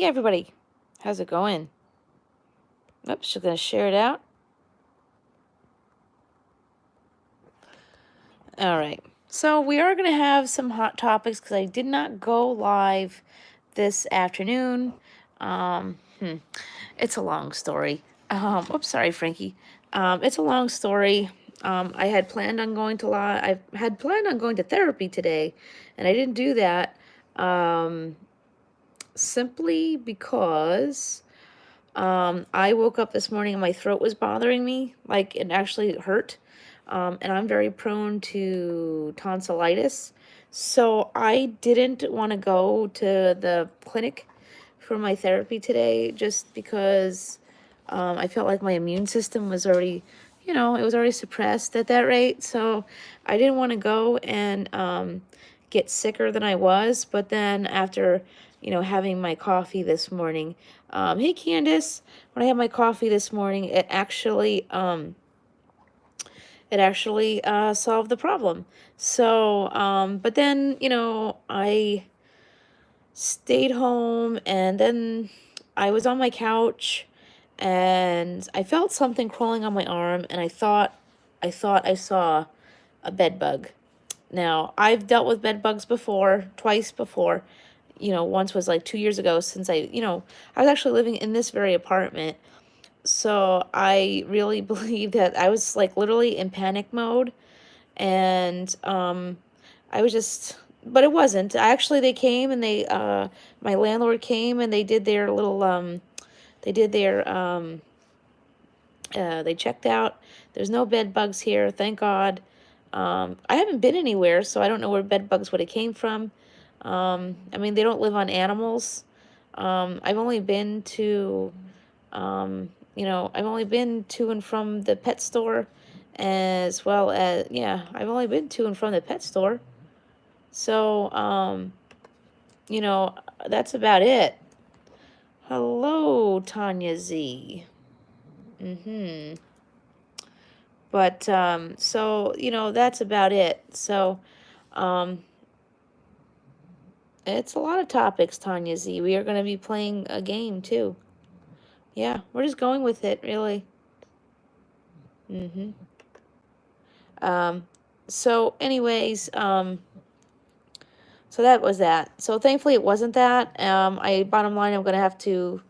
everybody. How's it going? Oops, just going to share it out. All right. So we are going to have some hot topics because I did not go live this afternoon. It's a long story. Oops, sorry, Frankie. It's a long story. I had planned on going to I had planned on going to therapy today, and I didn't do that. Simply because I woke up this morning and my throat was bothering me, like it actually hurt. And I'm very prone to tonsillitis. So I didn't want to go to the clinic for my therapy today just because I felt like my immune system was already, it was already suppressed at that rate. So I didn't want to go and get sicker than I was. But then after, having my coffee this morning, hey Candace, when I had my coffee this morning, it actually solved the problem. So, but then, I stayed home and then I was on my couch and I felt something crawling on my arm and I thought I saw a bed bug. Now, I've dealt with bed bugs before, twice before. Once was like 2 years ago since I was actually living in this very apartment. So I really believe that I was like literally in panic mode and I was just, but it wasn't. Actually, they came and my landlord came and they did their little, they did their, they checked out. There's no bed bugs here, thank God. I haven't been anywhere, so I don't know where bed bugs would have came from. I mean, they don't live on animals. I've only been to, I've only been to and from the pet store as well as, I've only been to and from the pet store. So, that's about it. Hello, Tanya Z. But, so, that's about it. So, it's a lot of topics, Tanya Z. We are going to be playing a game, too. Yeah, we're just going with it, really. So anyways, so that was that. So thankfully it wasn't that. Bottom line, I'm going to have to,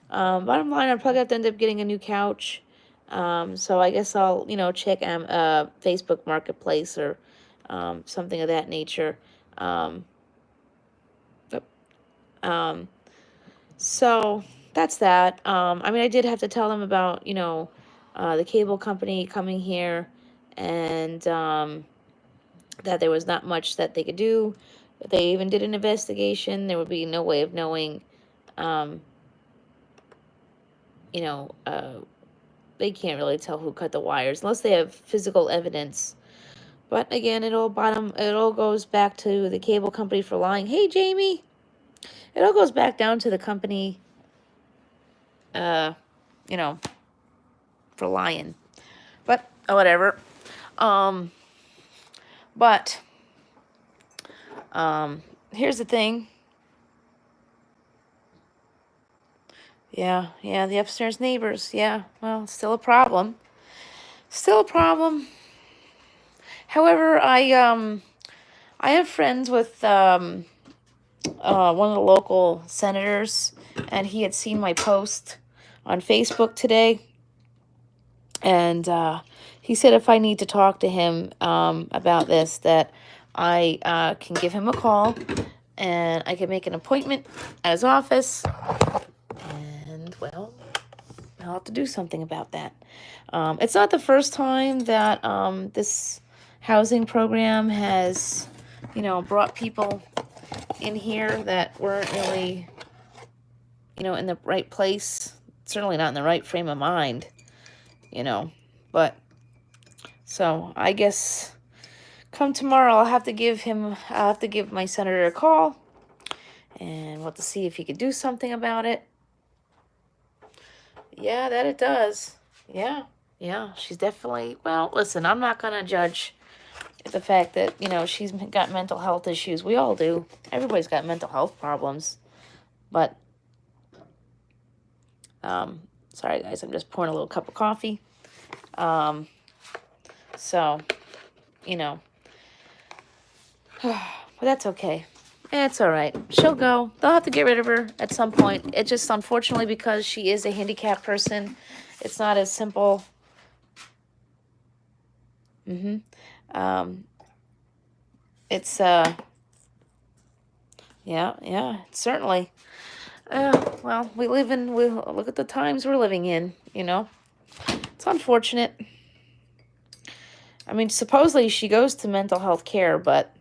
bottom line, I'm probably going to end up getting a new couch. So I guess I'll, check Facebook Marketplace or something of that nature. So that's that. I mean, I did have to tell them about, the cable company coming here and that there was not much that they could do. If they even did an investigation, there would be no way of knowing, they can't really tell who cut the wires unless they have physical evidence. But again, it all goes back to the cable company for lying. Hey, Jamie. It all goes back down to the company, for lying. But whatever. But here's the thing. Yeah, the upstairs neighbors. Yeah, well, still a problem. However, I have friends with one of the local senators, and he had seen my post on Facebook today, and he said if I need to talk to him about this, that I can give him a call, and I can make an appointment at his office, and, well, I'll have to do something about that. It's not the first time that this housing program has, brought people in here that weren't really, in the right place. Certainly not in the right frame of mind, But, so, I guess come tomorrow I'll have to give my senator a call. And we'll have to see if he could do something about it. Yeah, that it does. Yeah, she's definitely, well, listen, I'm not going to judge the fact that, she's got mental health issues. We all do. Everybody's got mental health problems. But, sorry guys, I'm just pouring a little cup of coffee. So, you know, but that's okay. It's all right. She'll go. They'll have to get rid of her at some point. It's just unfortunately because she is a handicapped person. It's not as simple. Um, it's yeah, certainly. Well, we look at the times we're living in. You know, it's unfortunate. I mean, supposedly she goes to mental health care, but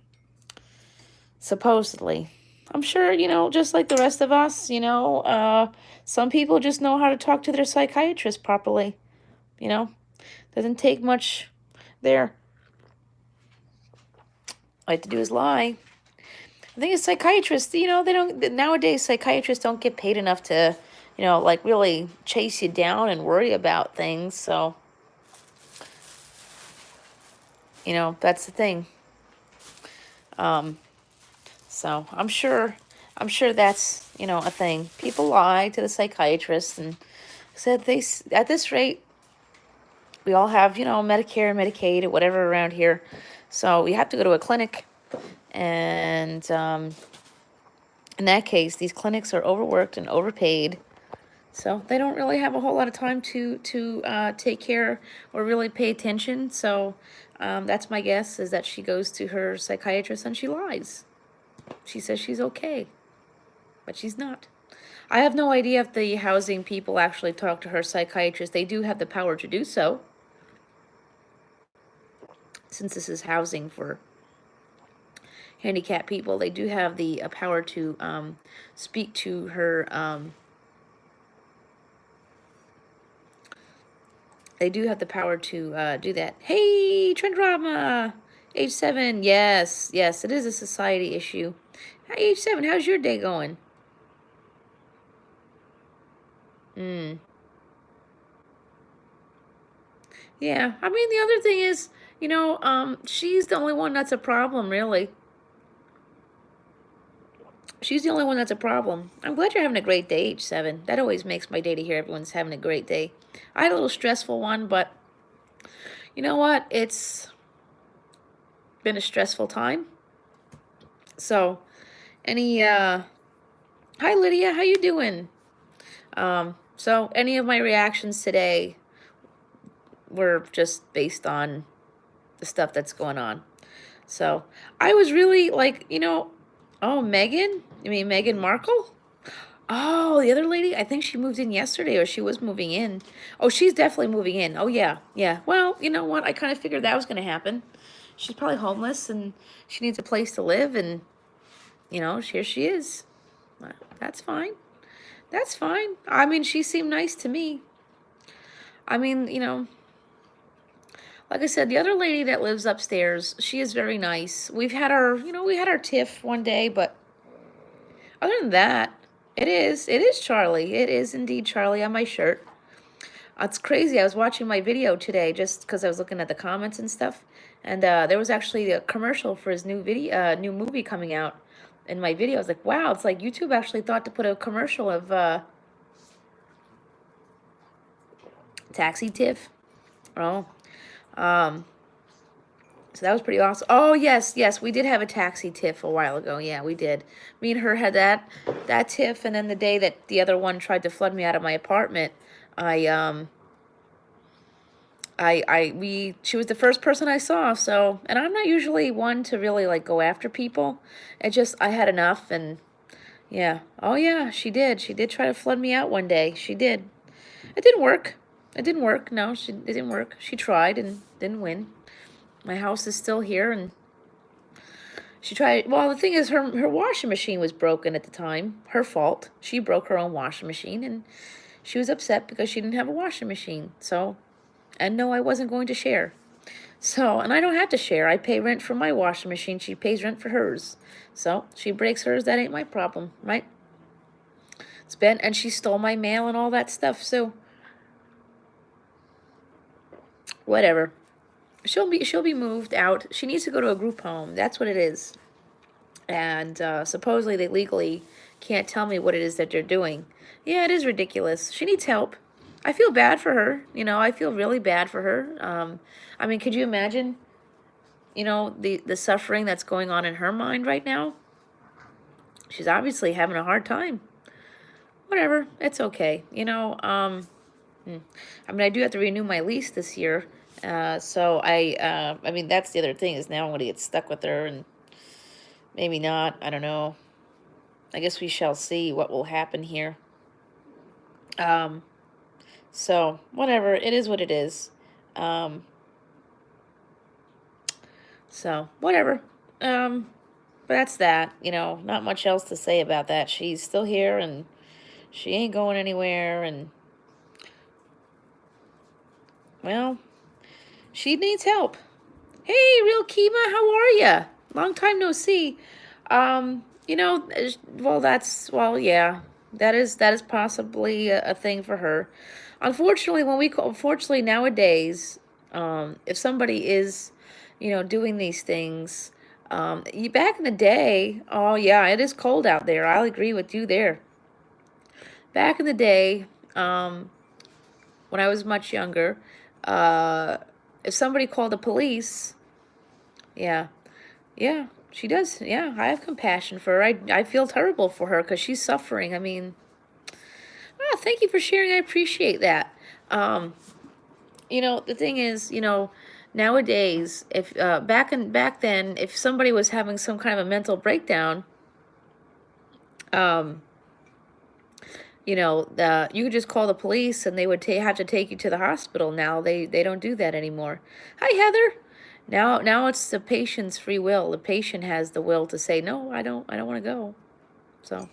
supposedly. I'm sure, just like the rest of us, some people just know how to talk to their psychiatrist properly, you know. Doesn't take much there. All I have to do is lie. I think a psychiatrist, they don't, nowadays psychiatrists don't get paid enough to, like really chase you down and worry about things. So, that's the thing. So I'm sure that's, a thing. People lie to the psychiatrist and said at this rate, we all have, Medicare, Medicaid, or whatever around here. So we have to go to a clinic. And in that case, these clinics are overworked and overpaid. So they don't really have a whole lot of time to take care or really pay attention. So that's my guess, is that she goes to her psychiatrist and she lies. She says she's okay, but she's not. I have no idea if the housing people actually talk to her psychiatrist. They do have the power to do so, since this is housing for handicapped people. They do have the power to speak to her. They do have the power to do that. Hey, Trend Drama, H7. Yes, it is a society issue. Hey, H7, how's your day going? Yeah, I mean, the other thing is, she's the only one that's a problem, really. She's the only one that's a problem. I'm glad you're having a great day, H7. That always makes my day to hear everyone's having a great day. I had a little stressful one, but you know what? It's been a stressful time. So, hi Lydia, how you doing? So any of my reactions today were just based on the stuff that's going on. So I was really like, oh, Meghan? You mean Meghan Markle? Oh, the other lady? I think she moved in yesterday, or she was moving in. Oh, she's definitely moving in. Oh, yeah, yeah. Well, you know what? I kind of figured that was going to happen. She's probably homeless, and she needs a place to live, and, here she is. Well, that's fine. That's fine. I mean, she seemed nice to me. I mean, like I said, the other lady that lives upstairs, she is very nice. We had our tiff one day, but other than that, it is Charlie. It is indeed Charlie on my shirt. It's crazy. I was watching my video today just because I was looking at the comments and stuff, and there was actually a commercial for his new movie coming out in my video. I was like, wow, it's like YouTube actually thought to put a commercial of Taxi Tiff. Oh, so that was pretty awesome. Oh, yes, we did have a taxi tiff a while ago. Yeah, we did. Me and her had that tiff, and then the day that the other one tried to flood me out of my apartment, she was the first person I saw. So, and I'm not usually one to really like go after people. I had enough, and yeah. Oh yeah, she did. She did try to flood me out one day. She did. It didn't work. It didn't work. No, it didn't work. She tried and didn't win. My house is still here, and she tried. Well, the thing is, her washing machine was broken at the time. Her fault. She broke her own washing machine, and she was upset because she didn't have a washing machine. So, and no, I wasn't going to share. So, and I don't have to share. I pay rent for my washing machine. She pays rent for hers. So, she breaks hers. That ain't my problem, right? It's been, and she stole my mail and all that stuff. So, whatever. She'll be moved out. She needs to go to a group home. That's what it is. And supposedly they legally can't tell me what it is that they're doing. Yeah, it is ridiculous. She needs help. I feel bad for her. I feel really bad for her. I mean, could you imagine, the suffering that's going on in her mind right now? She's obviously having a hard time. Whatever, it's okay. I mean, I do have to renew my lease this year. So I mean, that's the other thing is now I'm going to get stuck with her and maybe not. I don't know. I guess we shall see what will happen here. So whatever, it is what it is. So whatever. But that's that. Not much else to say about that. She's still here and she ain't going anywhere. And well, she needs help. Hey, Real Kima, how are ya? Long time no see. Yeah, that is possibly a thing for her. Unfortunately nowadays, if somebody is, doing these things, back in the day, oh yeah, it is cold out there. I'll agree with you there. Back in the day, when I was much younger, if somebody called the police, yeah, yeah, she does. Yeah, I have compassion for her. I feel terrible for her because she's suffering. I mean, thank you for sharing. I appreciate that. The thing is, nowadays, if back then, if somebody was having some kind of a mental breakdown, um, you could just call the police and they would have to take you to the hospital. Now they don't do that anymore. Hi, Heather. Now it's the patient's free will. The patient has the will to say, no, I don't want to go. So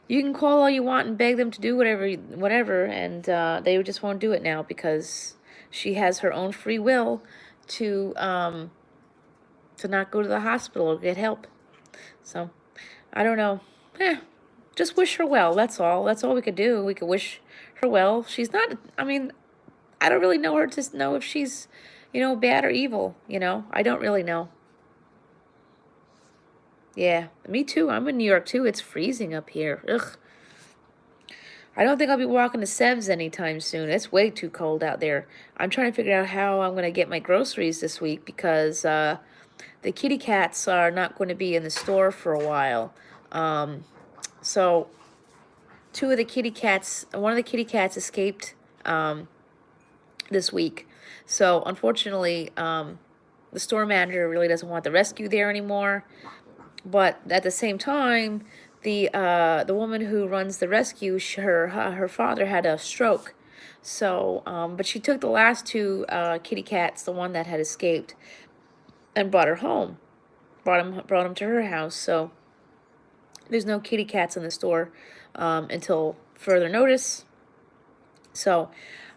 you can call all you want and beg them to do whatever, and they just won't do it now because she has her own free will to not go to the hospital or get help. So I don't know. Just wish her well. That's all. That's all we could do. We could wish her well. She's not. I mean, I don't really know her to know if she's, bad or evil. I don't really know. Yeah, me too. I'm in New York too. It's freezing up here. Ugh. I don't think I'll be walking to Sev's anytime soon. It's way too cold out there. I'm trying to figure out how I'm going to get my groceries this week because the kitty cats are not going to be in the store for a while. So one of the kitty cats escaped this week. So unfortunately, the store manager really doesn't want the rescue there anymore. But at the same time, the woman who runs the rescue, her father had a stroke. So, but she took the last two kitty cats, the one that had escaped, and brought her home. Brought him to her house. So there's no kitty cats in the store until further notice. So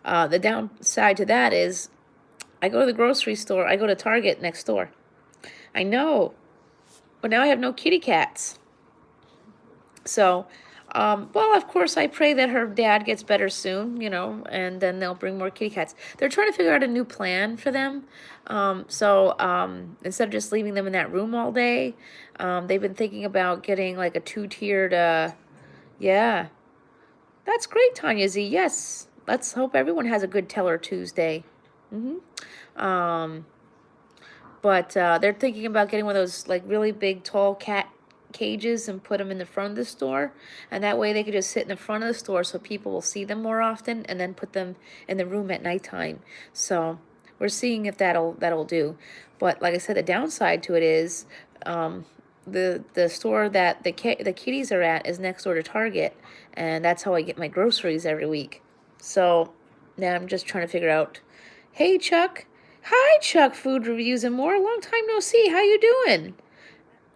the downside to that is I go to the grocery store. I go to Target next door. I know. But now I have no kitty cats. So, well, of course, I pray that her dad gets better soon, and then they'll bring more kitty cats. They're trying to figure out a new plan for them. Instead of just leaving them in that room all day, they've been thinking about getting like a two-tiered, yeah. That's great, Tanya Z. Yes. Let's hope everyone has a good Teller Tuesday. But they're thinking about getting one of those like really big, tall cat cages and put them in the front of the store, and that way they could just sit in the front of the store so people will see them more often, and then put them in the room at nighttime. So we're seeing if that'll do. But like I said, the downside to it is the store that the kitties are at is next door to Target, and that's how I get my groceries every week. So now I'm just trying to figure out. Hey, Chuck. Hi, Chuck. Food Reviews and More. Long time no see. How you doing?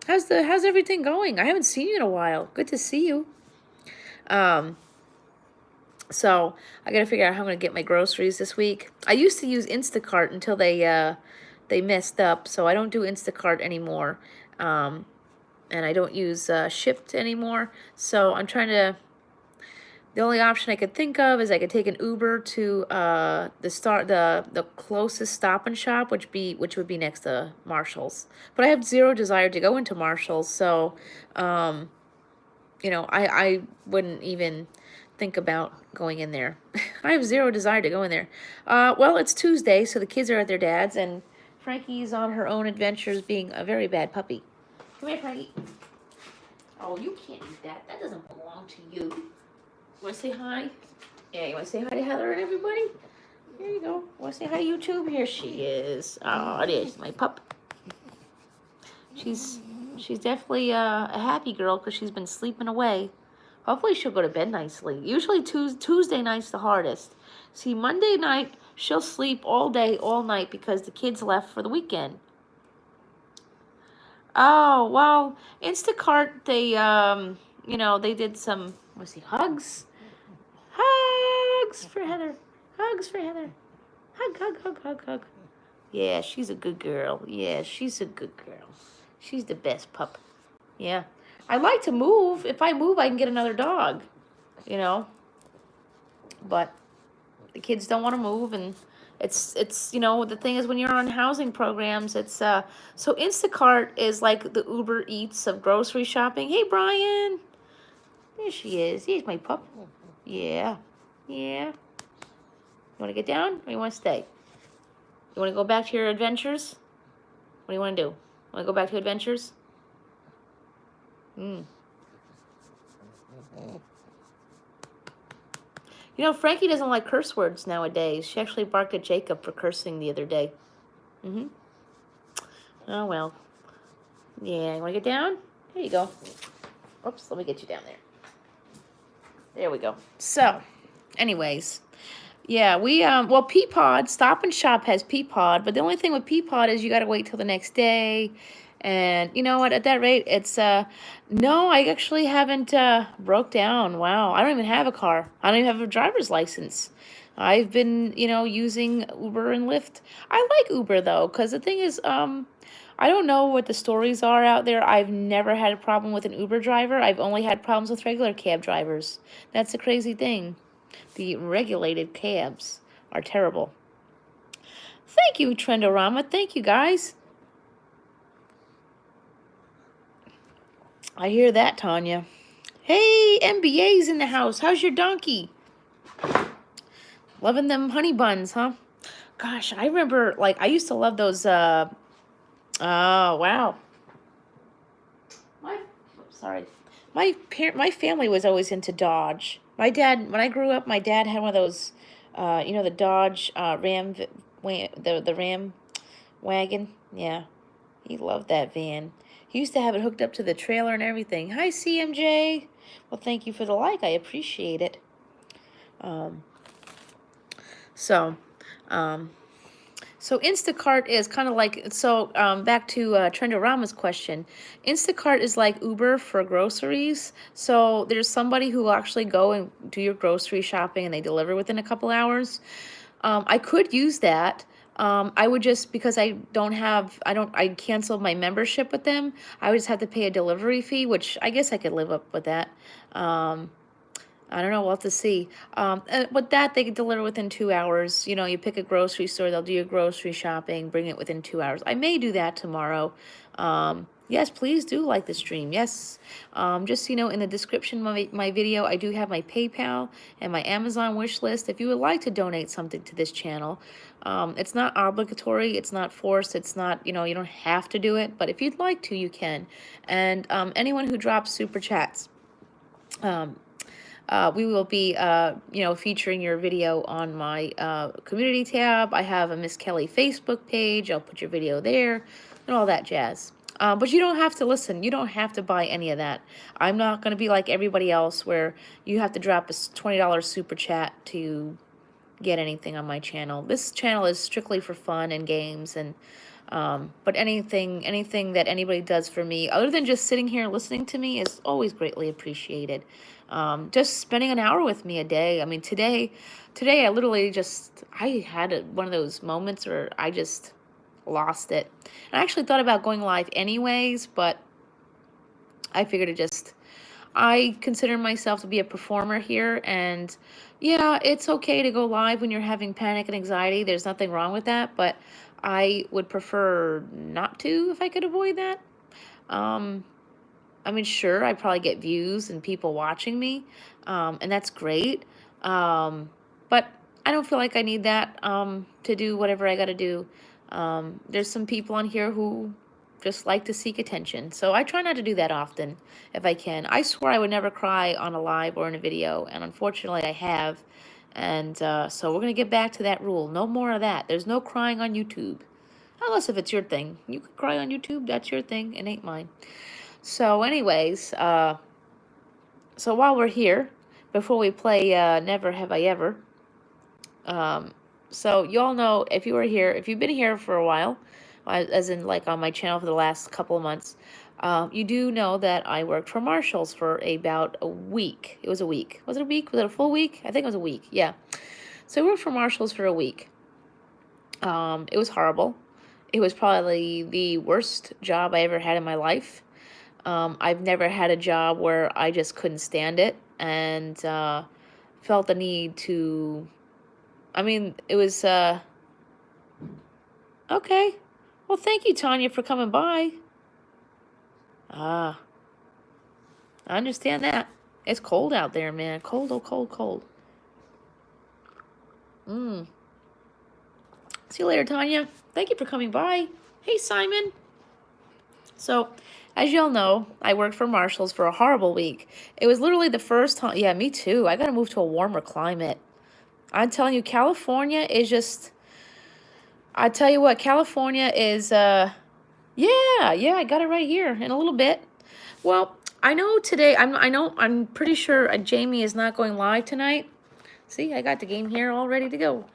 How's everything going? I haven't seen you in a while. Good to see you. So I gotta figure out how I'm gonna get my groceries this week. I used to use Instacart until they messed up, so I don't do Instacart anymore. And I don't use Shipt anymore. So I'm trying to The only option I could think of is I could take an Uber to the closest Stop and Shop, which would be next to Marshall's. But I have zero desire to go into Marshall's, so I wouldn't even think about going in there. I have zero desire to go in there. Well, it's Tuesday, so the kids are at their dad's, and Frankie's on her own adventures, being a very bad puppy. Come here, Frankie. Oh, you can't eat that. That doesn't belong to you. You want to say hi? Yeah, you want to say hi to Heather and everybody? Here you go. Want to say hi to YouTube? Here she is. Oh, it is my pup. She's definitely a happy girl because she's been sleeping away. Hopefully she'll go to bed nicely. Usually Tuesday night's the hardest. See, Monday night she'll sleep all day, all night because the kids left for the weekend. Oh, well, Instacart, they did some, let's see, hugs. Hugs for Heather. Hugs for Heather. Hug, hug, hug, hug, hug. Yeah, she's a good girl. Yeah, she's a good girl. She's the best pup. Yeah. I like to move. If I move, I can get another dog, But the kids don't want to move, and it's the thing is when you're on housing programs, it's so Instacart is like the Uber Eats of grocery shopping. Hey, Brian. There she is. Here's my pup. Yeah. Yeah. You want to get down or you want to stay? You want to go back to your adventures? What do you want to do? Want to go back to adventures? Frankie doesn't like curse words nowadays. She actually barked at Jacob for cursing the other day. Oh, well. Yeah, you want to get down? Here you go. Oops, let me get you down there. There we go. So, anyways, yeah, we, Peapod, Stop and Shop has Peapod, but the only thing with Peapod is you got to wait till the next day. And you know what, at that rate, it's, no, I actually haven't, broke down. Wow, I don't even have a car. I don't even have a driver's license. I've been, using Uber and Lyft. I like Uber, though, because the thing is, I don't know what the stories are out there. I've never had a problem with an Uber driver. I've only had problems with regular cab drivers. That's the crazy thing. The regulated cabs are terrible. Thank you, Trendorama. Thank you, guys. I hear that, Tanya. Hey, MBA's in the house. How's your donkey? Loving them honey buns, huh? Gosh, I remember, I used to love those, oh, wow. My family was always into Dodge. My dad, when I grew up, my dad had one of those, the Dodge Ram, the Ram wagon. Yeah, he loved that van. He used to have it hooked up to the trailer and everything. Hi, CMJ. Well, thank you for the like. I appreciate it. So Instacart is kind of like, back to Trendorama's question. Instacart is like Uber for groceries. So there's somebody who will actually go and do your grocery shopping and they deliver within a couple hours. I could use that. I would just, because I canceled my membership with them. I would just have to pay a delivery fee, which I guess I could live up with that. I don't know, we'll have to see. With that, they can deliver within 2 hours. You pick a grocery store, they'll do your grocery shopping, bring it within 2 hours. I may do that tomorrow. Yes, please do like the stream. Yes. Just, in the description of my video, I do have my PayPal and my Amazon wish list. If you would like to donate something to this channel, it's not obligatory. It's not forced. It's not, you don't have to do it. But if you'd like to, you can. And anyone who drops super chats, we will be, featuring your video on my community tab. I have a Miss Kelly Facebook page. I'll put your video there and all that jazz. But you don't have to listen. You don't have to buy any of that. I'm not going to be like everybody else where you have to drop a $20 super chat to get anything on my channel. This channel is strictly for fun and games, and but anything that anybody does for me, other than just sitting here listening to me, is always greatly appreciated. Just spending an hour with me a day. I mean, today I literally I had one of those moments where I just lost it. And I actually thought about going live anyways, but I figured I consider myself to be a performer here, and yeah, it's okay to go live when you're having panic and anxiety. There's nothing wrong with that, but I would prefer not to if I could avoid that. Um, I mean, sure, I probably get views and people watching me, and that's great. But I don't feel like I need that to do whatever I got to do. There's some people on here who just like to seek attention, so I try not to do that often if I can. I swore I would never cry on a live or in a video, and unfortunately, I have. And so we're gonna get back to that rule. No more of that. There's no crying on YouTube. Unless if it's your thing. You can cry on YouTube, that's your thing, it ain't mine. So anyways, so while we're here, before we play Never Have I Ever, so you all know, if you were here, if you've been here for a while, as in like on my channel for the last couple of months, you do know that I worked for Marshalls for about a week. It was a week. Was it a week? Was it a full week? I think it was a week. Yeah. So I worked for Marshalls for a week. It was horrible. It was probably the worst job I ever had in my life. I've never had a job where I just couldn't stand it and felt the need to. I mean, it was okay. Well, thank you, Tanya, for coming by. Ah, I understand that. It's cold out there, man. Cold, oh, cold, cold. See you later, Tanya. Thank you for coming by. Hey, Simon. So, as y'all know, I worked for Marshalls for a horrible week. It was literally the first time. Yeah, me too. I got to move to a warmer climate. I'm telling you, California is just. I tell you what, California is. Yeah, I got it right here in a little bit. Well, I know today. I'm pretty sure Jamie is not going live tonight. See, I got the game here all ready to go.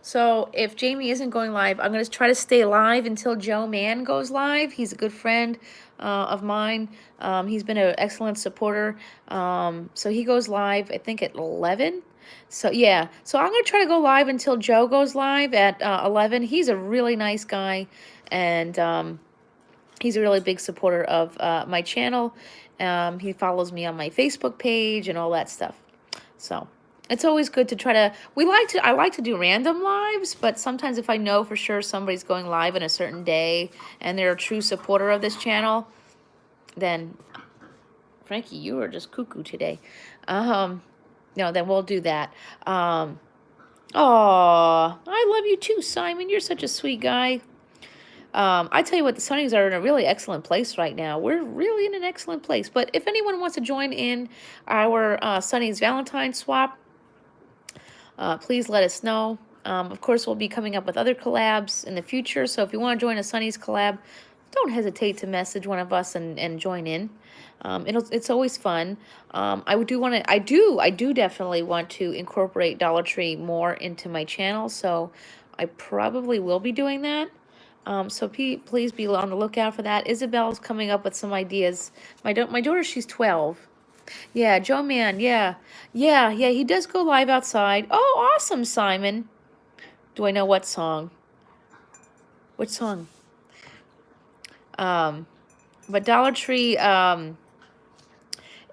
So if Jamie isn't going live, I'm going to try to stay live until Joe Mann goes live. He's a good friend of mine. He's been an excellent supporter. So he goes live, I think, at 11. So, yeah. So I'm going to try to go live until Joe goes live at 11. He's a really nice guy, and he's a really big supporter of my channel. He follows me on my Facebook page and all that stuff. So it's always good to try to, I like to do random lives, but sometimes if I know for sure somebody's going live in a certain day and they're a true supporter of this channel, then, Frankie, you are just cuckoo today. No, then we'll do that. I love you too, Simon. You're such a sweet guy. I tell you what, the Sunnies are in a really excellent place right now. We're really in an excellent place. But if anyone wants to join in our Sunnies Valentine swap, please let us know. Of course, we'll be coming up with other collabs in the future. So if you want to join a Sunnies collab, don't hesitate to message one of us and join in. It's always fun. I do definitely want to incorporate Dollar Tree more into my channel. So I probably will be doing that. So please be on the lookout for that. Isabel's coming up with some ideas. My daughter, she's 12. Yeah, Joe Mann, yeah. He does go live outside. Oh, awesome, Simon. Do I know what song? Which song? But Dollar Tree,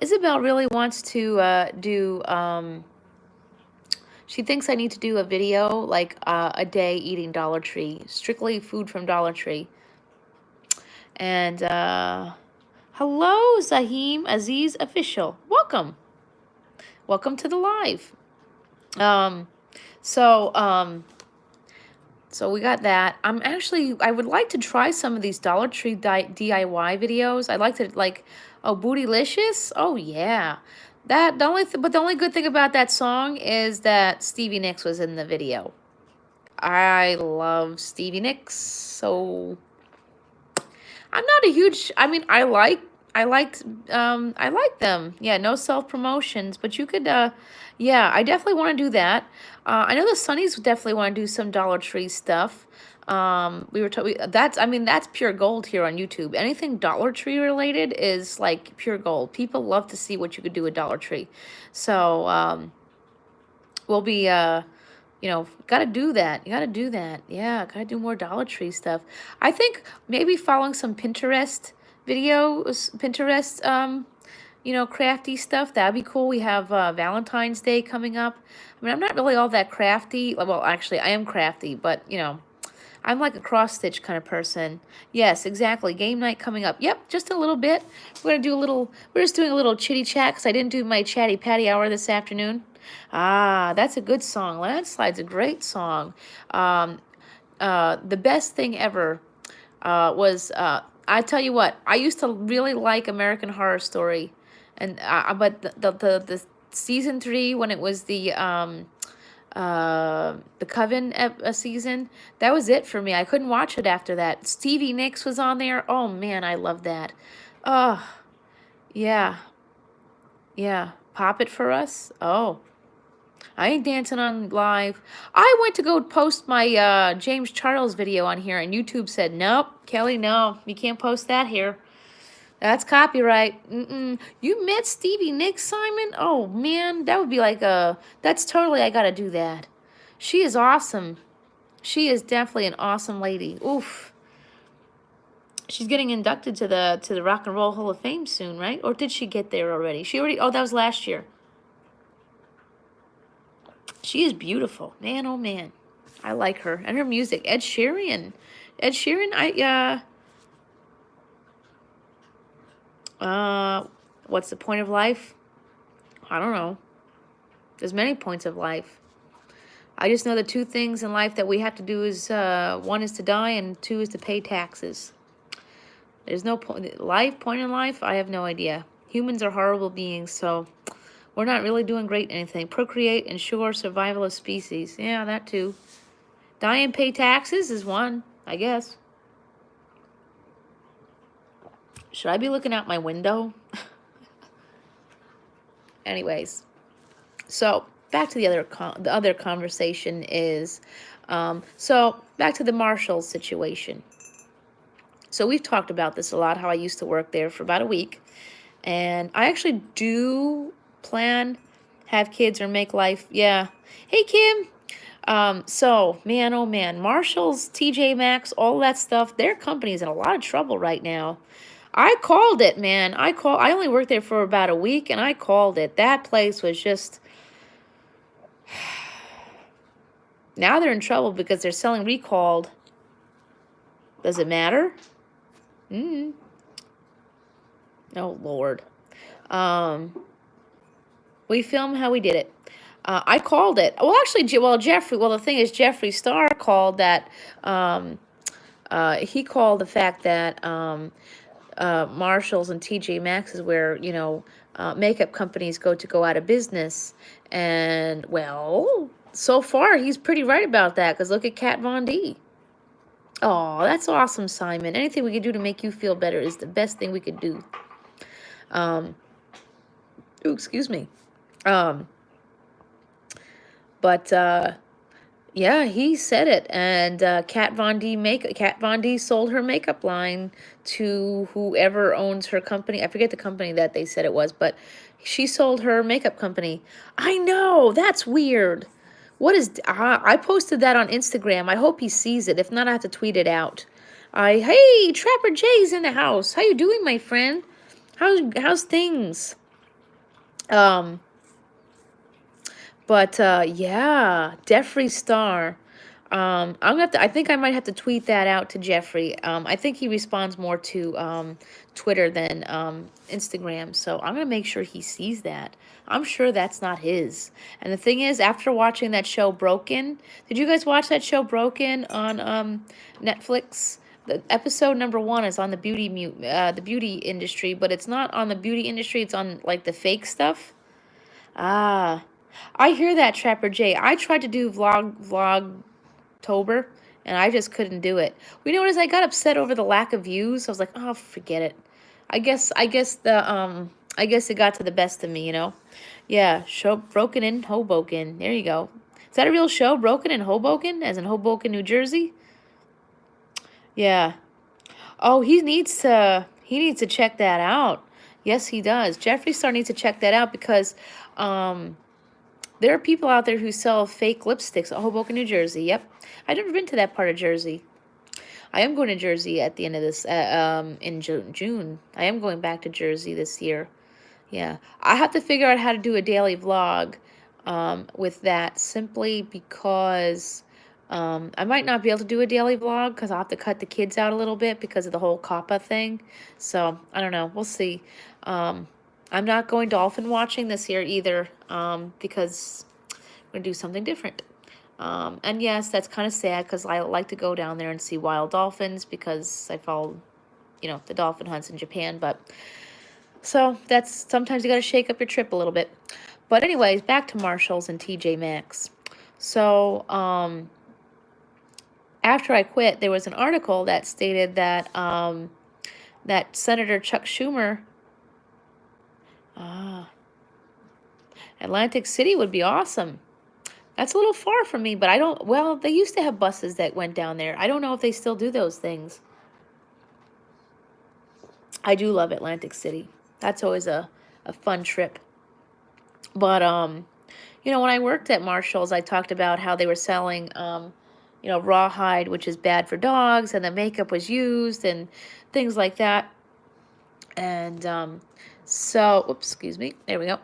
Isabel really wants to do, she thinks I need to do a video, like a day eating Dollar Tree, strictly food from Dollar Tree. And, hello, Zahim Aziz Official. Welcome. Welcome to the live. So we got that. I would like to try some of these Dollar Tree DIY videos. I'd like to, oh, Bootylicious? Oh, yeah. But the only good thing about that song is that Stevie Nicks was in the video. I love Stevie Nicks, so I'm not a huge, I mean, I like them. Yeah, no self-promotions, but you could, yeah, I definitely want to do that. I know the Sunnies definitely want to do some Dollar Tree stuff. That's pure gold here on YouTube. Anything Dollar Tree related is like pure gold. People love to see what you could do with Dollar Tree. So, we'll be, gotta do that. You gotta do that. Yeah, gotta do more Dollar Tree stuff. I think maybe following some Pinterest videos, Pinterest, crafty stuff. That'd be cool. We have Valentine's Day coming up. I mean, I'm not really all that crafty. Well, actually, I am crafty, but, I'm like a cross-stitch kind of person. Yes, exactly. Game night coming up. Yep, just a little bit. We're just doing a little chitty chat because I didn't do my chatty patty hour this afternoon. Ah, that's a good song. Landslide's a great song. The best thing ever was, I tell you what, I used to really like American Horror Story. And but the season 3, when it was the Coven season, that was it for me. I couldn't watch it after that. Stevie Nicks was on there. Oh man, I love that. Oh yeah, yeah. Pop it for us. Oh, I ain't dancing on live. I went to go post my James Charles video on here, and YouTube said, nope, Kelly, no, you can't post that here. That's copyright. You met Stevie Nicks, Simon? Oh, man, that would be like that's totally, I gotta do that. She is awesome. She is definitely an awesome lady. Oof. She's getting inducted to the Rock and Roll Hall of Fame soon, right? Or did she get there already? Oh, that was last year. She is beautiful. Man, oh, man. I like her. And her music. Ed Sheeran, what's the point of life? I don't know. There's many points of life. I just know the 2 things in life that we have to do is, 1 is to die and 2 is to pay taxes. There's no point in life? I have no idea. Humans are horrible beings, so we're not really doing great in anything. Procreate, ensure survival of species. Yeah, that too. Die and pay taxes is 1, I guess. Should I be looking out my window? Anyways, so back to the other conversation is, so back to the Marshalls situation. So we've talked about this a lot, how I used to work there for about a week, and I actually do plan have kids or make life. Yeah. Hey, Kim. So, man, oh man, Marshalls, TJ Maxx, all that stuff, their company's in a lot of trouble right now. I called it, man. I only worked there for about a week, and I called it. That place was just... Now they're in trouble because they're selling recalled. Does it matter? Oh, Lord. We filmed how we did it. I called it. Well, actually, the thing is, Jeffree Star called that. He called the fact that Marshalls and TJ Maxx is where, makeup companies go out of business. And, well, so far, he's pretty right about that, because look at Kat Von D. Oh, that's awesome, Simon. Anything we could do to make you feel better is the best thing we could do. Excuse me. Yeah, he said it, and Kat Von D sold her makeup line to whoever owns her company. I forget the company that they said it was, but she sold her makeup company. I know, that's weird. What is... I posted that on Instagram. I hope he sees it. If not, I have to tweet it out. Hey, Trapper Jay's in the house. How you doing, my friend? How's things? Yeah, Jeffree Star. I think I might have to tweet that out to Jeffree. I think he responds more to Twitter than Instagram, so I'm gonna make sure he sees that. I'm sure that's not his. And the thing is, after watching that show Broken, did you guys watch that show Broken on Netflix? The episode number 1 is on the beauty industry, but it's not on the beauty industry. It's on like the fake stuff. Ah. I hear that, Trapper Jay. I tried to do Vlogtober, and I just couldn't do it. You know what is? I got upset over the lack of views. I was like, oh, forget it. I guess it got to the best of me, Yeah, show Broken in Hoboken. There you go. Is that a real show? Broken in Hoboken, as in Hoboken, New Jersey? Yeah. Oh, he needs to check that out. Yes, he does. Jeffree Star needs to check that out because there are people out there who sell fake lipsticks at Hoboken, New Jersey. Yep. I've never been to that part of Jersey. I am going to Jersey at the end of this, in June. I am going back to Jersey this year. Yeah, I have to figure out how to do a daily vlog with that, simply because I might not be able to do a daily vlog because I'll have to cut the kids out a little bit because of the whole COPPA thing. So I don't know. We'll see. Um, I'm not going dolphin watching this year either, because I'm going to do something different. And yes, that's kind of sad because I like to go down there and see wild dolphins because I follow, the dolphin hunts in Japan. But so that's, sometimes you got to shake up your trip a little bit. But anyways, back to Marshalls and TJ Maxx. So after I quit, there was an article that stated that that Senator Chuck Schumer, Atlantic City would be awesome. That's a little far from me, but I don't, well, they used to have buses that went down there. I don't know if they still do those things. I do love Atlantic City. That's always a fun trip. But, when I worked at Marshall's, I talked about how they were selling, rawhide, which is bad for dogs, and the makeup was used and things like that. And so, oops, excuse me. There we go.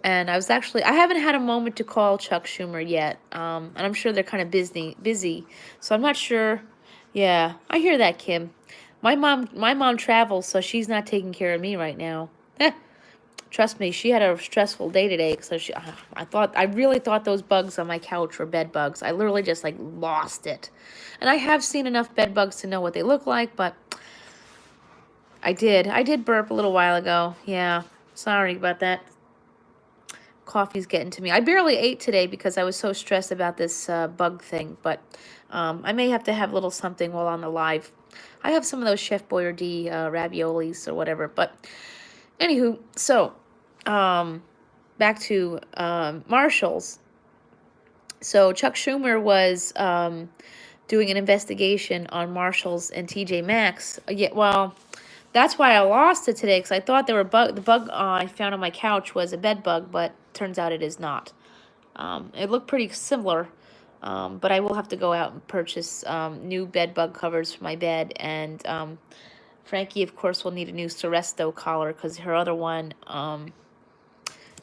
And I haven't had a moment to call Chuck Schumer yet. And I'm sure they're kind of busy. So I'm not sure. Yeah, I hear that, Kim. My mom travels, so she's not taking care of me right now. Trust me, she had a stressful day today. So I really thought those bugs on my couch were bed bugs. I literally just lost it. And I have seen enough bed bugs to know what they look like, but I did burp a little while ago. Yeah, sorry about that. Coffee's getting to me. I barely ate today because I was so stressed about this bug thing, but I may have to have a little something while on the live. I have some of those Chef Boyardee raviolis or whatever, but anywho, so back to Marshall's. So Chuck Schumer was doing an investigation on Marshall's and TJ Maxx. That's why I lost it today, because I thought the bug I found on my couch was a bed bug, but turns out it is not. It looked pretty similar, but I will have to go out and purchase new bed bug covers for my bed. And Frankie, of course, will need a new Seresto collar because her other one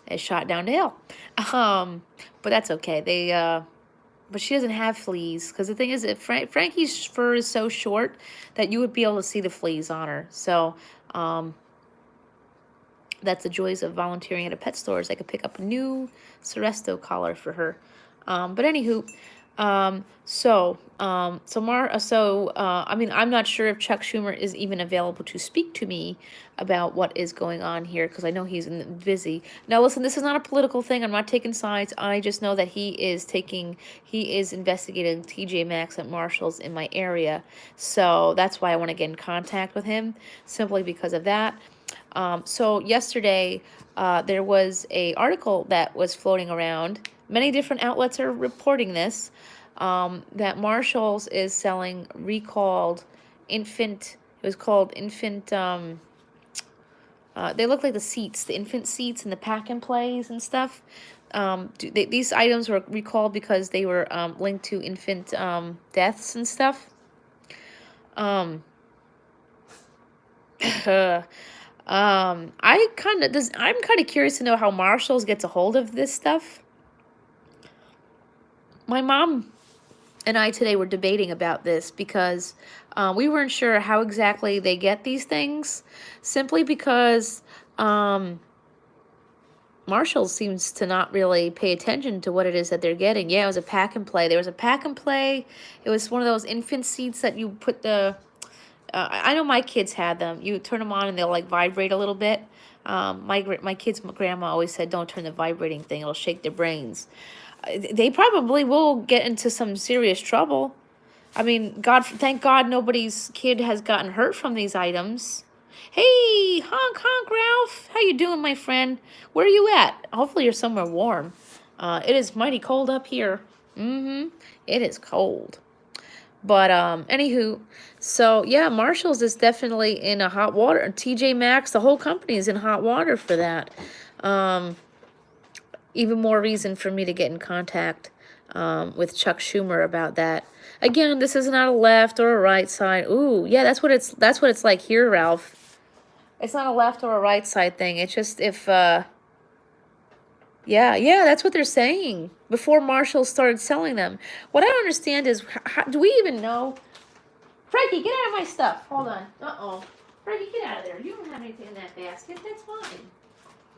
is shot down to hell. But that's okay. But she doesn't have fleas, because the thing is that Frankie's fur is so short that you would be able to see the fleas on her. So that's the joys of volunteering at a pet store, is I could pick up a new Seresto collar for her. But anywho, I'm not sure if Chuck Schumer is even available to speak to me about what is going on here, because I know he's busy. Now, listen, this is not a political thing. I'm not taking sides. I just know that he is investigating TJ Maxx at Marshall's in my area. So that's why I want to get in contact with him, simply because of that. So yesterday, there was an article that was floating around. Many different outlets are reporting this, that Marshall's is selling recalled infant, it was called infant, they look like the infant seats and the pack and plays and stuff. These items were recalled because they were linked to infant deaths and stuff. I'm kind of curious to know how Marshall's gets a hold of this stuff. My mom and I today were debating about this because we weren't sure how exactly they get these things, simply because Marshall's seems to not really pay attention to what it is that they're getting. Yeah, it was a pack and play. There was a pack and play. It was one of those infant seats that you put I know my kids had them. You turn them on and they'll vibrate a little bit. My kids' grandma always said, don't turn the vibrating thing. It'll shake their brains. They probably will get into some serious trouble. I mean, thank God nobody's kid has gotten hurt from these items. Hey, honk, Ralph. How you doing, my friend? Where are you at? Hopefully you're somewhere warm. It is mighty cold up here. It is cold. But anywho, so yeah, Marshall's is definitely in a hot water. TJ Maxx, the whole company is in hot water for that. Even more reason for me to get in contact with Chuck Schumer about that. Again, this is not a left or a right side. Ooh, yeah, that's what it's like here, Ralph. It's not a left or a right side thing. It's just if yeah, that's what they're saying before Marshall started selling them. What I don't understand is, how, do we even know? Frankie, get out of my stuff. Hold on. Uh-oh. Frankie, get out of there. You don't have anything in that basket. That's fine.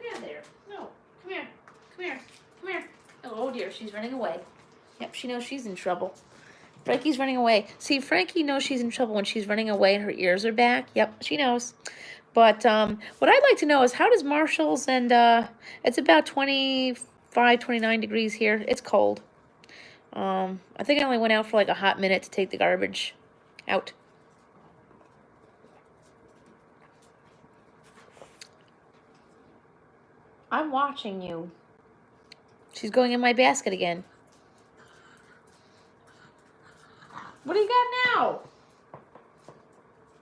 Get out of there. No. Come here. Come here. Come here. Oh, dear. She's running away. Yep, she knows she's in trouble. Frankie's running away. See, Frankie knows she's in trouble when she's running away and her ears are back. Yep, she knows. But what I'd like to know is, how does Marshall's, and it's about 25, 29 degrees here. It's cold. I think I only went out for like a hot minute to take the garbage out. I'm watching you. She's going in my basket again. What do you got now?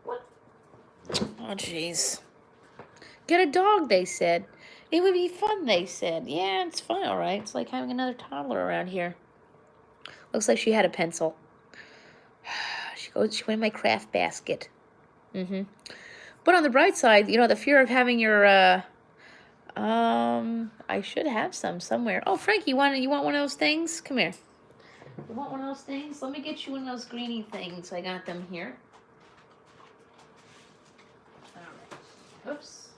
What? Oh, jeez. Get a dog, they said. It would be fun, they said. Yeah, it's fun, all right. It's like having another toddler around here. Looks like she had a pencil. She went in my craft basket. But on the bright side, you know, the fear of having your, I should have some somewhere. Oh, Frankie, you want one of those things? Come here. You want one of those things? Let me get you one of those greeny things. I got them here. All right. Oops.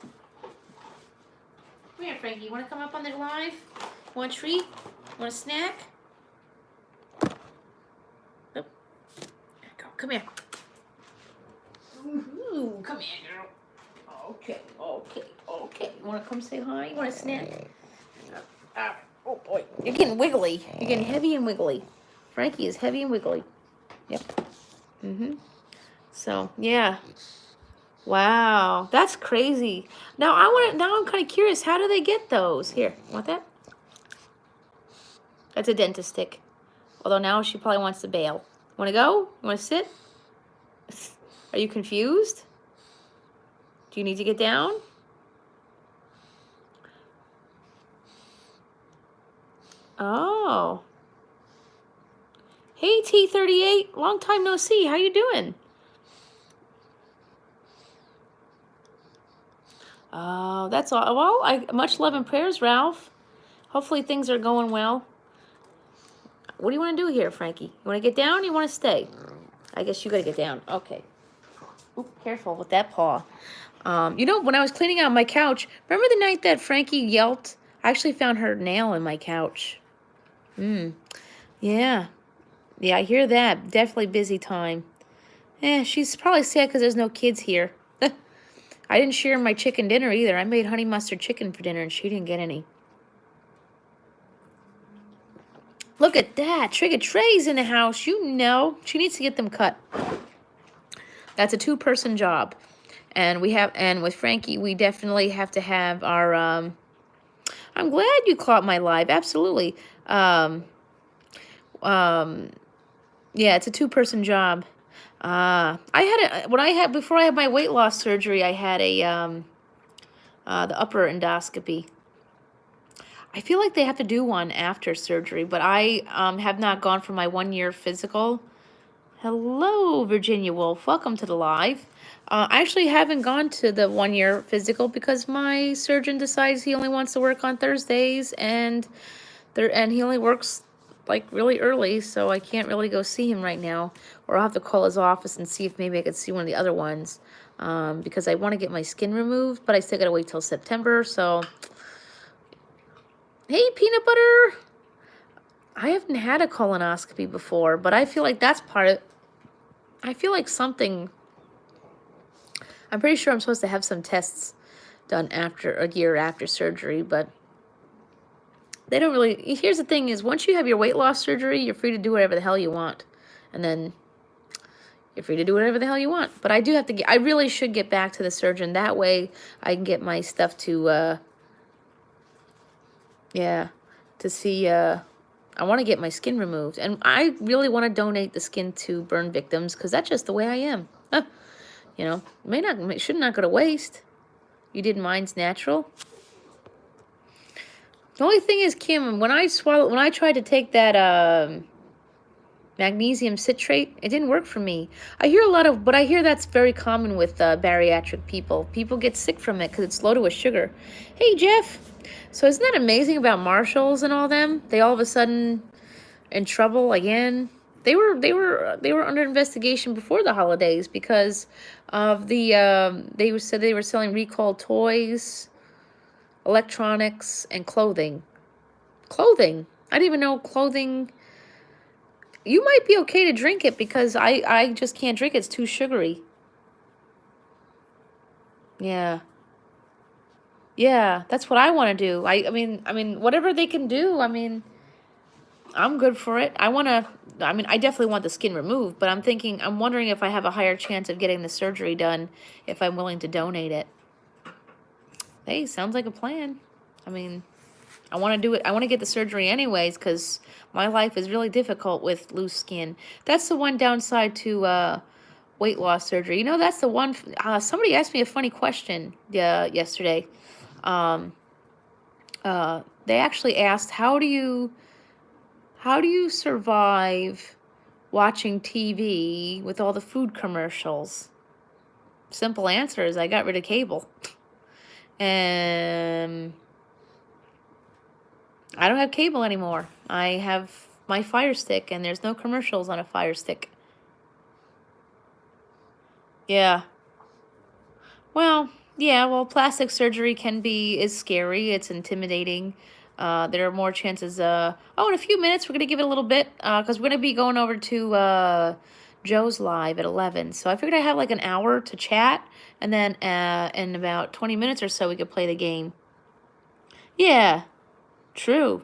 Come here, Frankie. You want to come up on the live? Want a treat? Want a snack? Oh. There you go. Come here. Ooh, come here, girl. Okay. You want to come say hi? You want a snack? Oh, boy. You're getting wiggly. You're getting heavy and wiggly. Frankie is heavy and wiggly. Yep. So, yeah. Wow. That's crazy. Now, I'm kind of curious. How do they get those? Here. Want that? That's a dentist stick. Although now she probably wants to bail. Want to go? You want to sit? Are you confused? Do you need to get down? Oh. Hey, T38. Long time no see. How you doing? Oh, that's all. Well, much love and prayers, Ralph. Hopefully things are going well. What do you want to do here, Frankie? You want to get down or you want to stay? I guess you got to get down. Okay. Ooh, careful with that paw. You know, when I was cleaning out my couch, remember the night that Frankie yelped? I actually found her nail in my couch. Yeah. Yeah, I hear that. Definitely busy time. She's probably sad because there's no kids here. I didn't share my chicken dinner either. I made honey mustard chicken for dinner and she didn't get any. Look at that. Trigger Trey's in the house. You know, she needs to get them cut. That's a 2-person job. And with Frankie, we definitely have to have our, I'm glad you caught my live. Absolutely. Yeah, it's a 2-person job. Before I had my weight loss surgery, I had the upper endoscopy. I feel like they have to do one after surgery, but I have not gone for my 1-year physical. Hello, Virginia Wolf. Welcome to the live. I actually haven't gone to the 1-year physical because my surgeon decides he only wants to work on Thursdays, and he only works like really early, so I can't really go see him right now. Or I'll have to call his office and see if maybe I could see one of the other ones, because I want to get my skin removed, but I still got to wait till September, so... Hey, Peanut Butter! I haven't had a colonoscopy before, but I feel like that's part of... I feel like something... I'm pretty sure I'm supposed to have some tests done after a year after surgery, but... They don't really... Here's the thing is, once you have your weight loss surgery, you're free to do whatever the hell you want. And then you're free to do whatever the hell you want. But I do have to get... I really should get back to the surgeon. That way I can get my stuff to... yeah, to see... I want to get my skin removed. And I really want to donate the skin to burn victims, because that's just the way I am. You know, should not go to waste. You did Mine's Natural. The only thing is, Kim, when I tried to take that magnesium citrate, it didn't work for me. I hear a lot of, but I hear that's very common with bariatric people. People get sick from it because it's loaded with sugar. Hey, Jeff. So isn't that amazing about Marshalls and all them? They all of a sudden in trouble again. They were under investigation before the holidays because of the said they were selling recalled toys, electronics, and clothing. Clothing. I didn't even know clothing. You might be okay to drink it because I just can't drink it. It's too sugary. Yeah. Yeah, that's what I want to do. I mean, whatever they can do. I mean, I'm good for it. I definitely want the skin removed, but I'm wondering if I have a higher chance of getting the surgery done if I'm willing to donate it. Hey, sounds like a plan. I mean, I want to do it. I want to get the surgery anyways because my life is really difficult with loose skin. That's the one downside to weight loss surgery. You know, that's the one. Somebody asked me a funny question yesterday. Um, they actually asked, how do you survive watching TV with all the food commercials? Simple answer is I got rid of cable. And I don't have cable anymore. I have my Fire Stick, and there's no commercials on a Fire Stick. Yeah. Well, yeah, well, plastic surgery is scary. It's intimidating. There are more chances. In a few minutes, we're going to give it a little bit because we're going to be going over to Joe's Live at 11. So I figured I have like an hour to chat, and then in about 20 minutes or so, we could play the game. Yeah, true.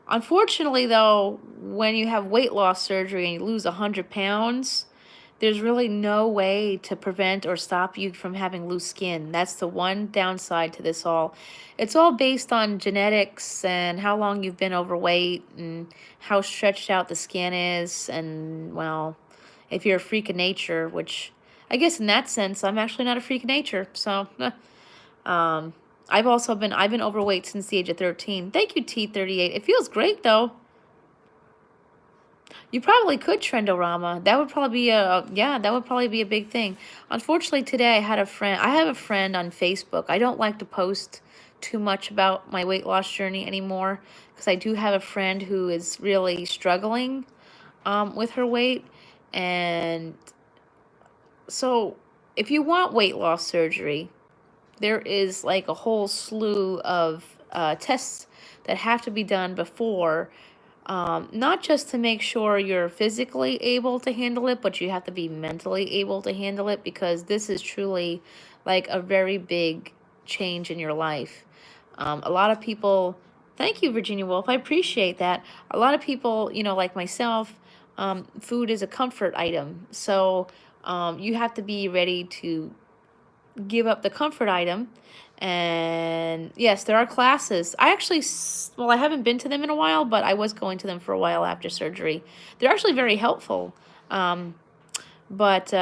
Unfortunately, though, when you have weight loss surgery and you lose 100 pounds, there's really no way to prevent or stop you from having loose skin. That's the one downside to this all. It's all based on genetics and how long you've been overweight and how stretched out the skin is. And, well, if you're a freak of nature, which I guess in that sense, I'm actually not a freak of nature. So, um, I've been overweight since the age of 13. Thank you, T38. It feels great, though. You probably could Trendorama. That would probably be that would probably be a big thing. Unfortunately, today I have a friend on Facebook. I don't like to post too much about my weight loss journey anymore because I do have a friend who is really struggling with her weight. And so if you want weight loss surgery, there is like a whole slew of tests that have to be done before, not just to make sure you're physically able to handle it, but you have to be mentally able to handle it because this is truly like a very big change in your life. A lot of people, thank you, Virginia Woolf, I appreciate that. A lot of people, like myself, food is a comfort item. So you have to be ready to give up the comfort item. And yes, there are classes. I haven't been to them in a while, but I was going to them for a while after surgery. They're actually very helpful. But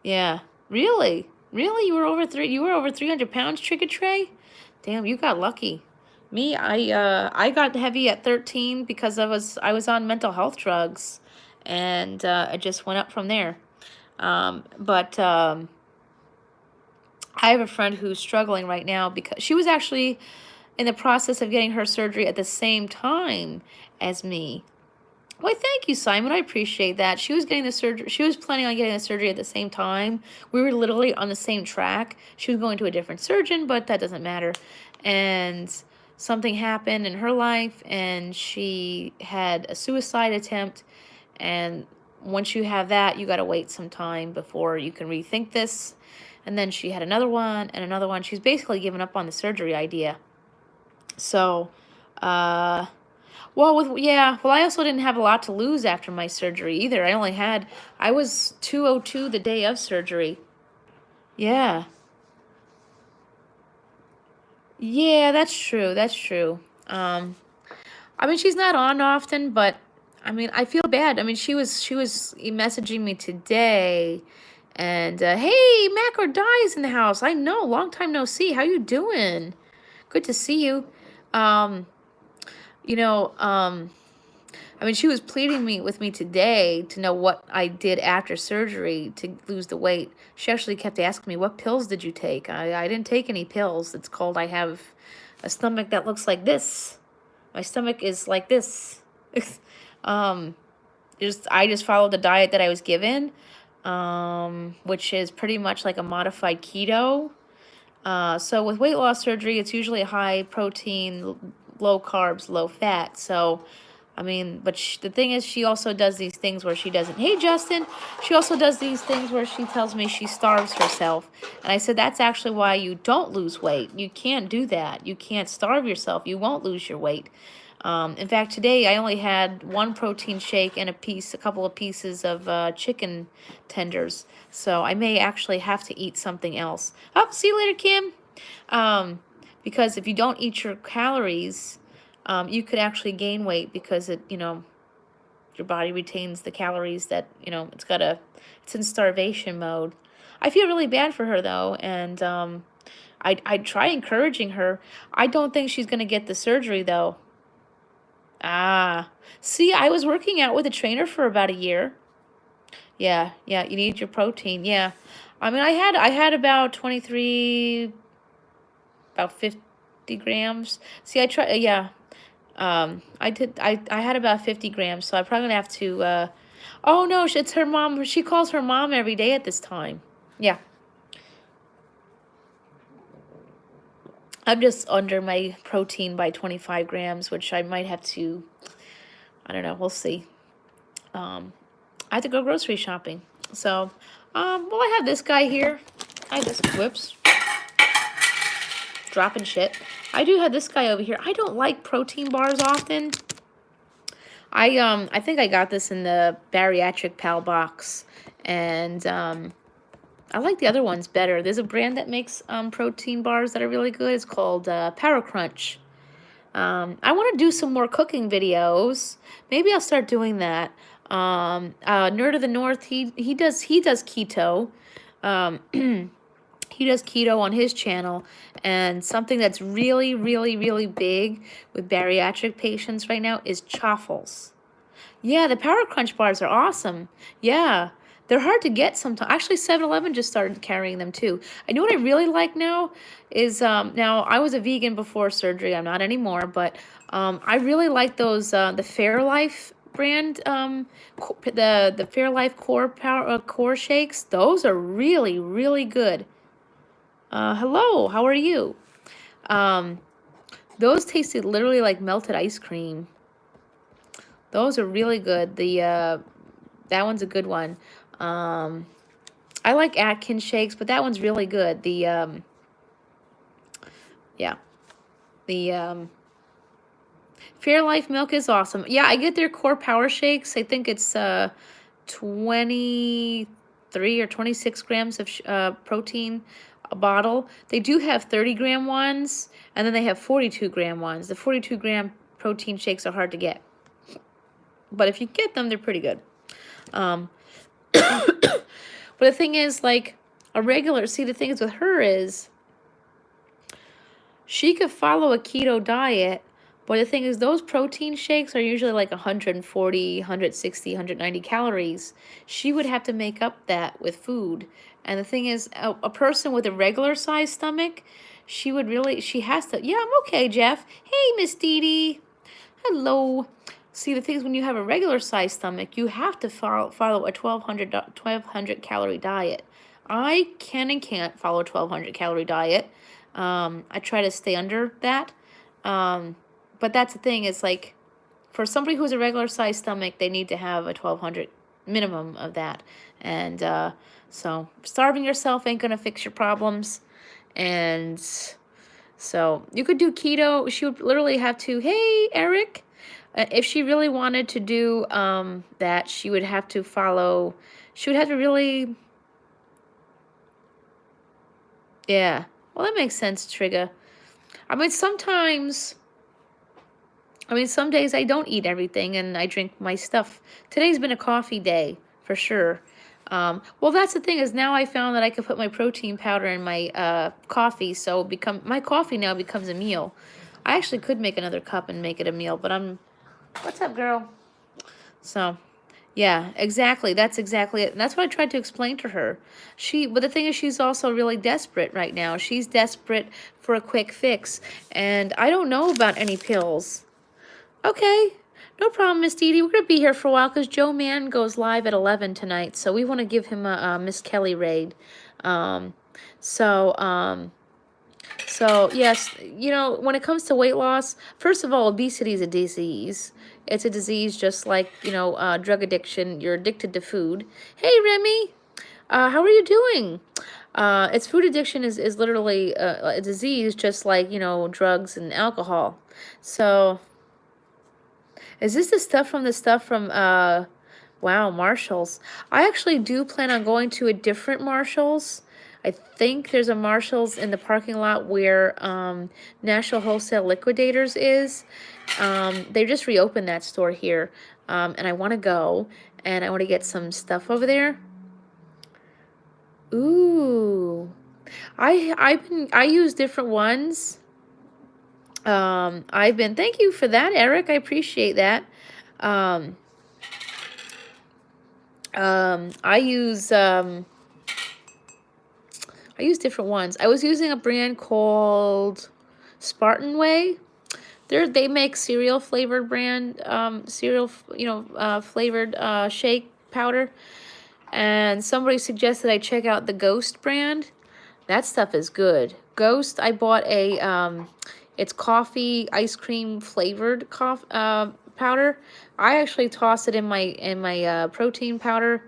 yeah, really, you were over 300 pounds, Trigger Tray. Damn, you got lucky. Me, I got heavy at 13 because I was on mental health drugs, and I just went up from there. But I have a friend who's struggling right now because she was actually in the process of getting her surgery at the same time as me. Why, thank you, Simon. I appreciate that. She was getting the surgery. She was planning on getting the surgery at the same time. We were literally on the same track. She was going to a different surgeon, but that doesn't matter. And something happened in her life, and she had a suicide attempt. And once you have that, you got to wait some time before you can rethink this. And then she had another one and another one. She's basically given up on the surgery idea. So, I also didn't have a lot to lose after my surgery either. I was 202 the day of surgery. Yeah. Yeah, that's true. That's true. She's not on often, but I feel bad. She was messaging me today, and hey, Mac or Die's in the house. I know, long time no see. How you doing? Good to see you. Um, you know, I mean, she was pleading with me today to know what I did after surgery to lose the weight. She actually kept asking me, "What pills did you take?" I didn't take any pills. It's called, I have a stomach that looks like this. My stomach is like this. um, I just followed the diet that I was given, which is pretty much like a modified keto. So with weight loss surgery, it's usually high protein, low carbs, low fat. So, I mean, but the thing is, she also does these things where she doesn't. Hey, Justin. She also does these things where she tells me she starves herself. And I said, that's actually why you don't lose weight. You can't do that. You can't starve yourself. You won't lose your weight. In fact, today I only had one protein shake and a couple of pieces of chicken tenders. So I may actually have to eat something else. Oh, see you later, Kim. Because if you don't eat your calories, you could actually gain weight because your body retains the calories that, it's in starvation mode. I feel really bad for her though, and I'd try encouraging her. I don't think she's going to get the surgery though. Ah, see, I was working out with a trainer for about a year. Yeah, you need your protein. Yeah. I mean, I had about 23, about 50 grams. See, I try, yeah. I had about 50 grams, so I'm probably gonna have to, oh no, it's her mom. She calls her mom every day at this time. Yeah. I'm just under my protein by 25 grams, which I might have to, I don't know, we'll see. I have to go grocery shopping. So, well, I have this guy here. I just, whoops, dropping shit. I do have this guy over here. I don't like protein bars often. I think I got this in the Bariatric Pal box, and I like the other ones better. There's a brand that makes protein bars that are really good. It's called Power Crunch. I want to do some more cooking videos. Maybe I'll start doing that. Nerd of the North, he does keto. He does keto on his channel, and something that's really, really, really big with bariatric patients right now is chaffles. Yeah, the Power Crunch bars are awesome. Yeah, they're hard to get sometimes. Actually, 7-Eleven just started carrying them too. I know what I really like now is, now I was a vegan before surgery. I'm not anymore, but I really like those, the Fairlife brand, the Fairlife Core shakes. Those are really, really good. Hello, how are you? Those tasted literally like melted ice cream. Those are really good. That one's a good one. I like Atkins shakes, but that one's really good. Yeah, the Fairlife milk is awesome. Yeah, I get their Core Power shakes. I think it's 23 or 26 grams of protein a bottle. They do have 30-gram ones, and then they have 42-gram ones. The 42-gram protein shakes are hard to get, but if you get them, they're pretty good. But the thing is, like, the thing is with her is she could follow a keto diet, but the thing is those protein shakes are usually like 140, 160, 190 calories. She would have to make up that with food. And the thing is, a person with a regular size stomach, she has to, yeah, I'm okay, Jeff. Hey, Miss Dee Dee. Hello. See, the thing is, when you have a regular size stomach, you have to follow a 1,200 calorie diet. I can and can't follow a 1,200 calorie diet. I try to stay under that. But that's the thing, is like, for somebody who's a regular size stomach, they need to have a 1,200 minimum of that. And so starving yourself ain't gonna fix your problems. And so you could do keto. She would literally have to, hey, Eric. If she really wanted to do that, she would have to really, yeah. Well, that makes sense, Trigger. I mean, some days I don't eat everything and I drink my stuff. Today's been a coffee day, for sure. Well, that's the thing is now I found that I can put my protein powder in my coffee, so my coffee now becomes a meal. I actually could make another cup and make it a meal, but what's up, girl? So, yeah, exactly. That's exactly it. And that's what I tried to explain to her. But the thing is, she's also really desperate right now. She's desperate for a quick fix, and I don't know about any pills. Okay, no problem, Miss Dee Dee. We're gonna be here for a while because Joe Mann goes live at 11 tonight, so we want to give him a Miss Kelly raid. Um, so so yes, when it comes to weight loss, first of all, obesity is a disease. It's a disease just like drug addiction. You're addicted to food. Hey, Remy, how are you doing? It's food addiction is literally a disease, just like drugs and alcohol. So. Is this the stuff from wow, Marshalls? I actually do plan on going to a different Marshalls. I think there's a Marshalls in the parking lot where National Wholesale Liquidators is. They just reopened that store here. And I want to go and I want to get some stuff over there. Ooh. I use different ones. Thank you for that, Eric. I appreciate that. Um, I use different ones. I was using a brand called Spartan Way. They make cereal flavored flavored shake powder. And somebody suggested I check out the Ghost brand. That stuff is good. Ghost, I bought it's coffee ice cream flavored powder. I actually toss it in my protein powder.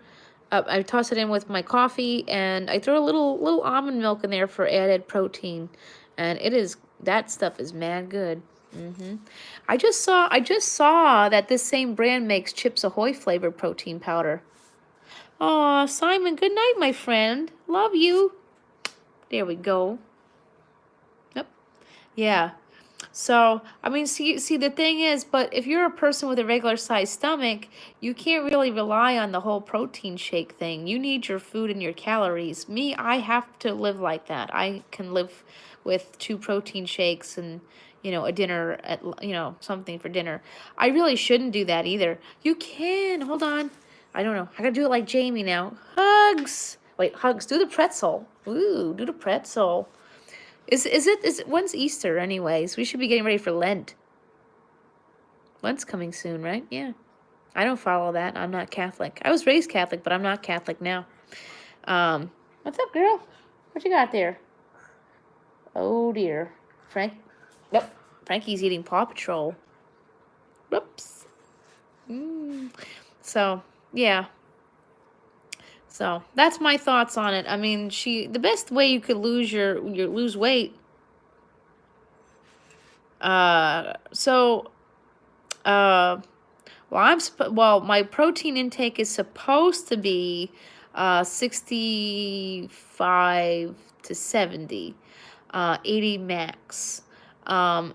I toss it in with my coffee, and I throw a little almond milk in there for added protein, and that stuff is mad good. I just saw that this same brand makes Chips Ahoy flavored protein powder. Aw, Simon, good night, my friend. Love you. There we go. Yep. Yeah. So, I mean, see, the thing is, but if you're a person with a regular sized stomach, you can't really rely on the whole protein shake thing. You need your food and your calories. Me, I have to live like that. I can live with 2 protein shakes and, a dinner something for dinner. I really shouldn't do that either. You can. Hold on. I don't know. I gotta do it like Jamie now. Hugs. Wait, hugs. Do the pretzel. Ooh, do the pretzel. Is it when's Easter anyways? We should be getting ready for Lent. Lent's coming soon, right? Yeah. I don't follow that. I'm not Catholic. I was raised Catholic, but I'm not Catholic now. What's up, girl? What you got there? Oh dear. Nope. Frankie's eating Paw Patrol. Whoops. So, yeah. So, that's my thoughts on it. I mean, the best way you could lose weight my protein intake is supposed to be 65 to 70, 80 max.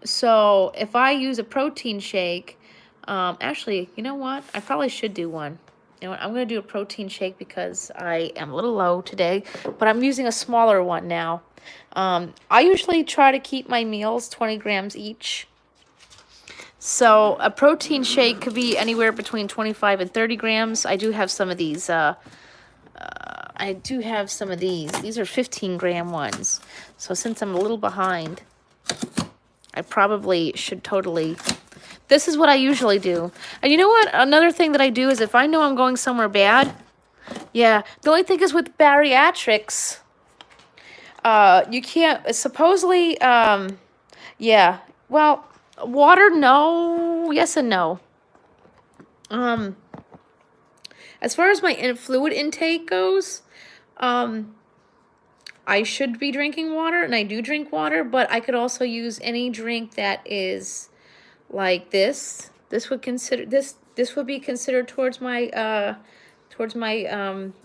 So if I use a protein shake, actually, you know what? I probably should do one. You know what? I'm going to do a protein shake because I am a little low today, but I'm using a smaller one now. I usually try to keep my meals 20 grams each. So a protein shake could be anywhere between 25 and 30 grams. I do have some of these. These are 15-gram ones. So since I'm a little behind, I probably should totally... This is what I usually do. And you know what? Another thing that I do is if I know I'm going somewhere bad... Yeah, the only thing is with bariatrics... you can't... Supposedly... yeah. Well... Water, no. Yes and no. As far as my fluid intake goes, I should be drinking water, and I do drink water, but I could also use any drink that is like this. This would be considered towards my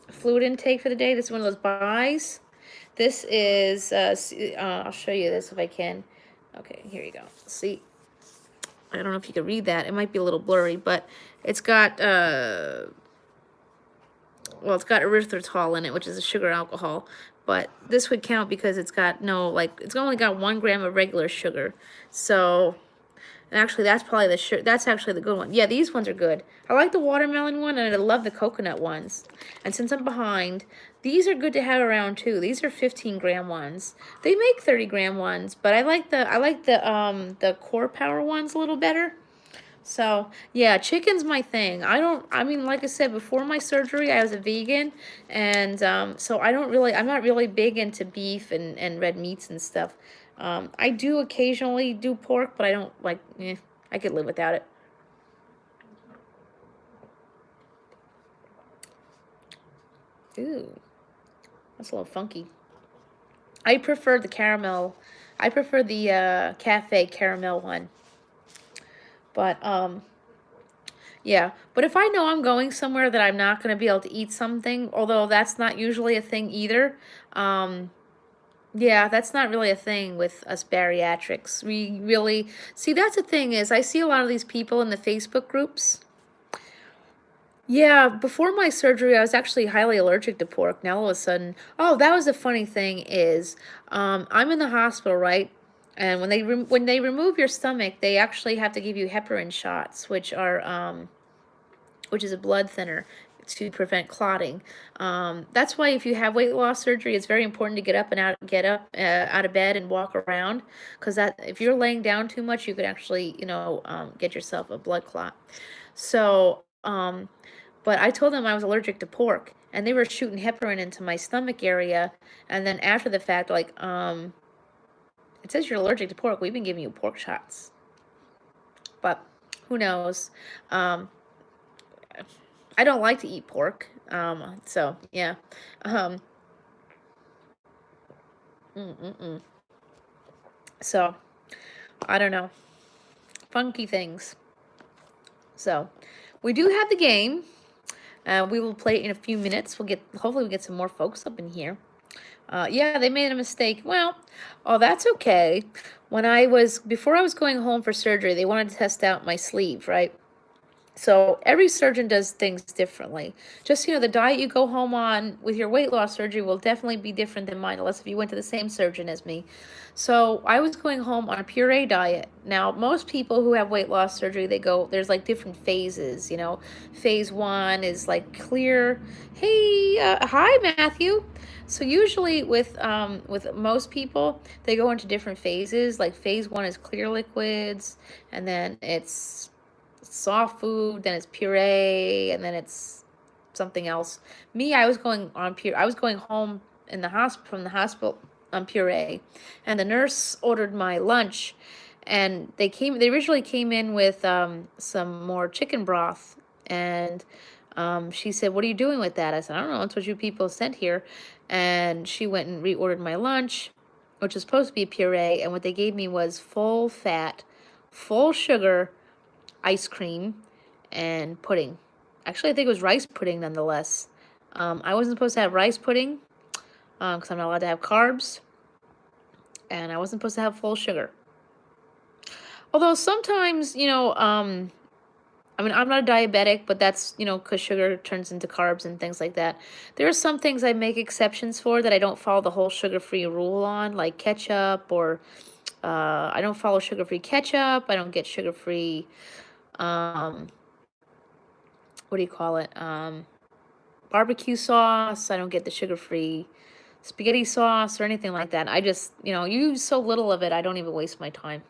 fluid intake for the day. This is one of those buys. This is I'll show you this if I can. Okay, here you go. See. I don't know if you can read that. It might be a little blurry, but it's got well, it's got erythritol in it, which is a sugar alcohol. But this would count because it's got no, like, it's only got 1 gram of regular sugar. So, and actually, that's probably that's actually the good one. Yeah, these ones are good. I like the watermelon one, and I love the coconut ones. And since I'm behind, these are good to have around too. These are 15-gram ones. They make 30-gram ones, but I like the Core Power ones a little better. So, yeah, chicken's my thing. I mean, like I said, before my surgery, I was a vegan, and so I'm not really big into beef and red meats and stuff. I do occasionally do pork, but I don't like, I could live without it. Ooh, that's a little funky. I prefer the caramel. I prefer the cafe caramel one. But, yeah, but if I know I'm going somewhere that I'm not going to be able to eat something, although that's not usually a thing either, yeah, that's not really a thing with us bariatrics. We really, see, that's the thing is, I see a lot of these people in the Facebook groups. Yeah, before my surgery, I was actually highly allergic to pork. Now all of a sudden, oh, that was the funny thing is, I'm in the hospital, right? And when they remove your stomach, they actually have to give you heparin shots, which is a blood thinner to prevent clotting. That's why if you have weight loss surgery, it's very important to get up out of bed and walk around, because that if you're laying down too much, you could actually, get yourself a blood clot. So, but I told them I was allergic to pork, and they were shooting heparin into my stomach area, and then after the fact, like, it says you're allergic to pork. We've been giving you pork shots, but who knows? I don't like to eat pork. So yeah. Um, so I don't know. Funky things. So we do have the game. We will play it in a few minutes. Hopefully we get some more folks up in here. Yeah, they made a mistake. Well, oh, that's okay. Before I was going home for surgery, they wanted to test out my sleeve, right? So every surgeon does things differently. Just, the diet you go home on with your weight loss surgery will definitely be different than mine, unless if you went to the same surgeon as me. So I was going home on a puree diet. Now, most people who have weight loss surgery, there's like different phases, Phase 1 is like clear. Hey, hi, Matthew. So usually with most people, they go into different phases. Like phase 1 is clear liquids, and then it's soft food, then it's puree, and then it's something else. Me, I was going home from the hospital on puree, and the nurse ordered my lunch, and they originally came in with some more chicken broth, and she said, "What are you doing with that?" I said, "I don't know. It's what you people sent here." And she went and reordered my lunch, which was supposed to be puree, and what they gave me was full fat, full sugar ice cream and pudding. Actually, I think it was rice pudding nonetheless. I wasn't supposed to have rice pudding because I'm not allowed to have carbs, and I wasn't supposed to have full sugar. Although sometimes, I mean, I'm not a diabetic, but that's, because sugar turns into carbs and things like that. There are some things I make exceptions for that I don't follow the whole sugar-free rule on, like ketchup, or I don't follow sugar-free ketchup. I don't get sugar-free, what do you call it? Barbecue sauce. I don't get the sugar-free spaghetti sauce or anything like that. I just, use so little of it, I don't even waste my time.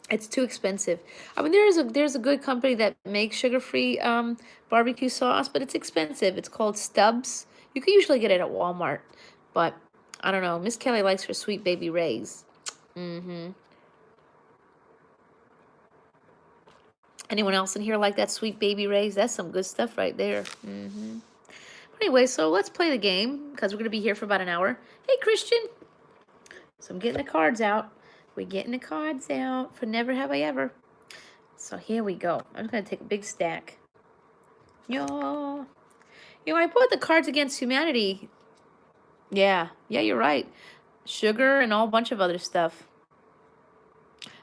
It's too expensive. I mean, there's a good company that makes sugar-free barbecue sauce, but it's expensive. It's called Stubbs. You can usually get it at Walmart, but I don't know. Miss Kelly likes her Sweet Baby Ray's. Anyone else in here like that Sweet Baby Ray's? That's some good stuff right there. Anyway, so let's play the game because we're going to be here for about an hour. Hey, Christian. So I'm getting the cards out. We're getting the cards out for Never Have I Ever. So here we go. I'm going to take a big stack. Yo. I put the Cards Against Humanity. Yeah, you're right. Sugar and all bunch of other stuff.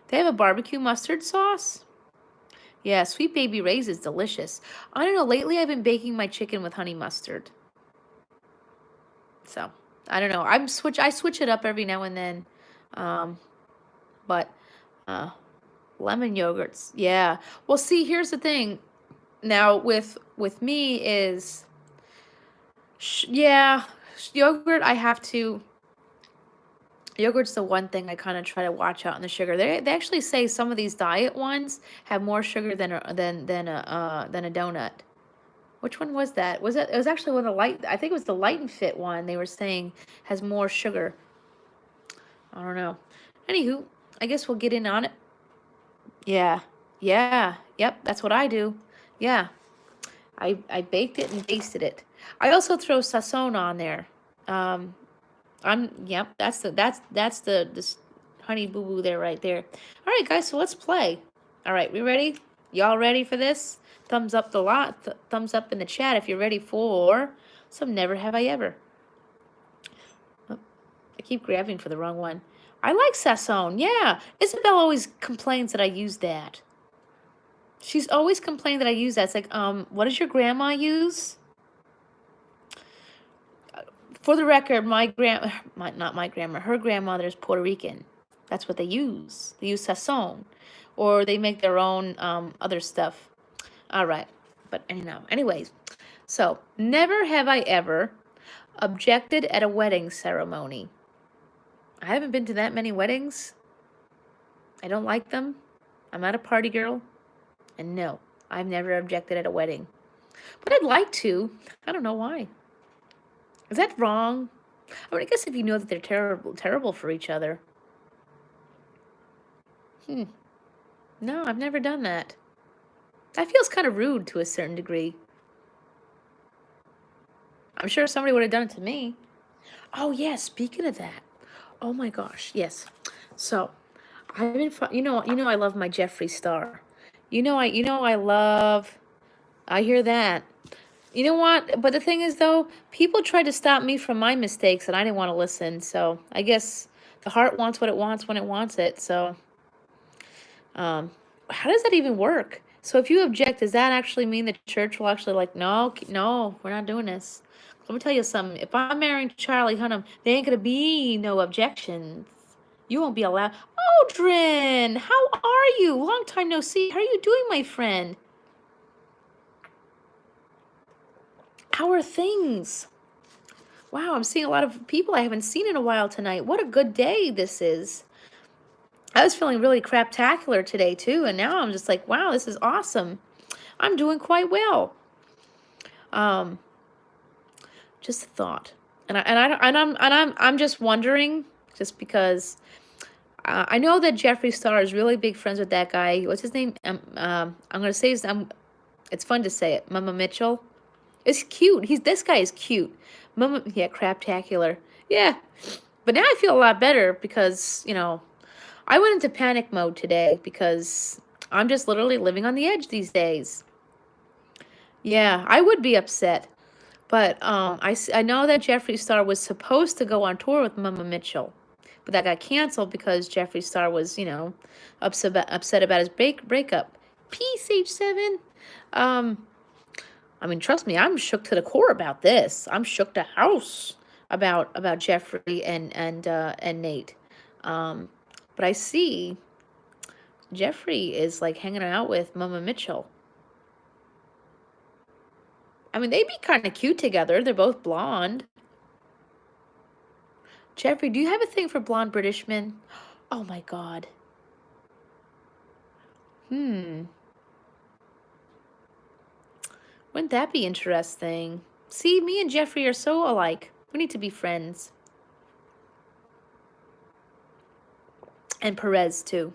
They have a barbecue mustard sauce. Yeah, Sweet Baby Ray's is delicious. I don't know. Lately, I've been baking my chicken with honey mustard. So I don't know. I switch it up every now and then. Um, but uh, lemon yogurts. Yeah. Well, see, here's the thing. Now with me is yeah, yogurt. I have to. Yogurt's the one thing I kind of try to watch out on the sugar. They actually say some of these diet ones have more sugar than a donut. Which one was that? Was it? It was actually one of the light. I think it was the Light and Fit one. They were saying has more sugar. I don't know. Anywho, I guess we'll get in on it. Yeah, yeah, yep. That's what I do. Yeah, I baked it and basted it. I also throw sazon on there. Um, I'm yep. That's the this honey boo boo there right there. All right, guys. So let's play. All right, we ready? Y'all ready for this? Thumbs up the lot. Thumbs up in the chat if you're ready for some Never Have I Ever. Oh, I keep grabbing for the wrong one. I like sazon. Yeah, Isabel always complains that I use that. She's always complained that I use that. It's like, what does your grandma use? For the record, not my grandma, her grandmother's Puerto Rican. That's what they use. They use sazon, or they make their own other stuff. All right, but anyways, so never have I ever objected at a wedding ceremony. I haven't been to that many weddings. I don't like them. I'm not a party girl, and no, I've never objected at a wedding. But I'd like to. I don't know why. Is that wrong? I mean, I guess if you know that they're terrible for each other. No, I've never done that. That feels kind of rude to a certain degree. I'm sure somebody would have done it to me. Oh yeah, speaking of that. Oh my gosh, yes. So, I've been I love my Jeffree Star. I hear that. You know what? But the thing is, though, people tried to stop me from my mistakes, and I didn't want to listen. So I guess the heart wants what it wants when it wants it. So, how does that even work? So if you object, does that actually mean the church will actually like, no, no, we're not doing this? Let me tell you something. If I'm marrying Charlie Hunnam, there ain't gonna be no objections. You won't be allowed. Aldrin, how are you? Long time no see. How are you doing, my friend? How are things? Wow, I'm seeing a lot of people I haven't seen in a while tonight. What a good day this is. I was feeling really craptacular today too, and now I'm just like, wow, this is awesome. I'm doing quite well. Just a thought, I'm just wondering, just because I know that Jeffree Star is really big friends with that guy. What's his name? I'm gonna say his. It's fun to say it. Mama Mitchell. It's cute. This guy is cute. Yeah, craptacular. Yeah, but now I feel a lot better because I went into panic mode today because I'm just literally living on the edge these days. Yeah, I would be upset. But I know that Jeffree Star was supposed to go on tour with Mama Mitchell, but that got canceled because Jeffree Star was, upset about his breakup. Peace, H7. I mean, trust me, I'm shook to the core about this. I'm shook to house about Jeffree and Nate. But I see Jeffree is like hanging out with Mama Mitchell. I mean, they'd be kind of cute together. They're both blonde. Jeffree, do you have a thing for blonde British men? Oh my God. Wouldn't that be interesting? See, me and Jeffree are so alike. We need to be friends. And Perez, too.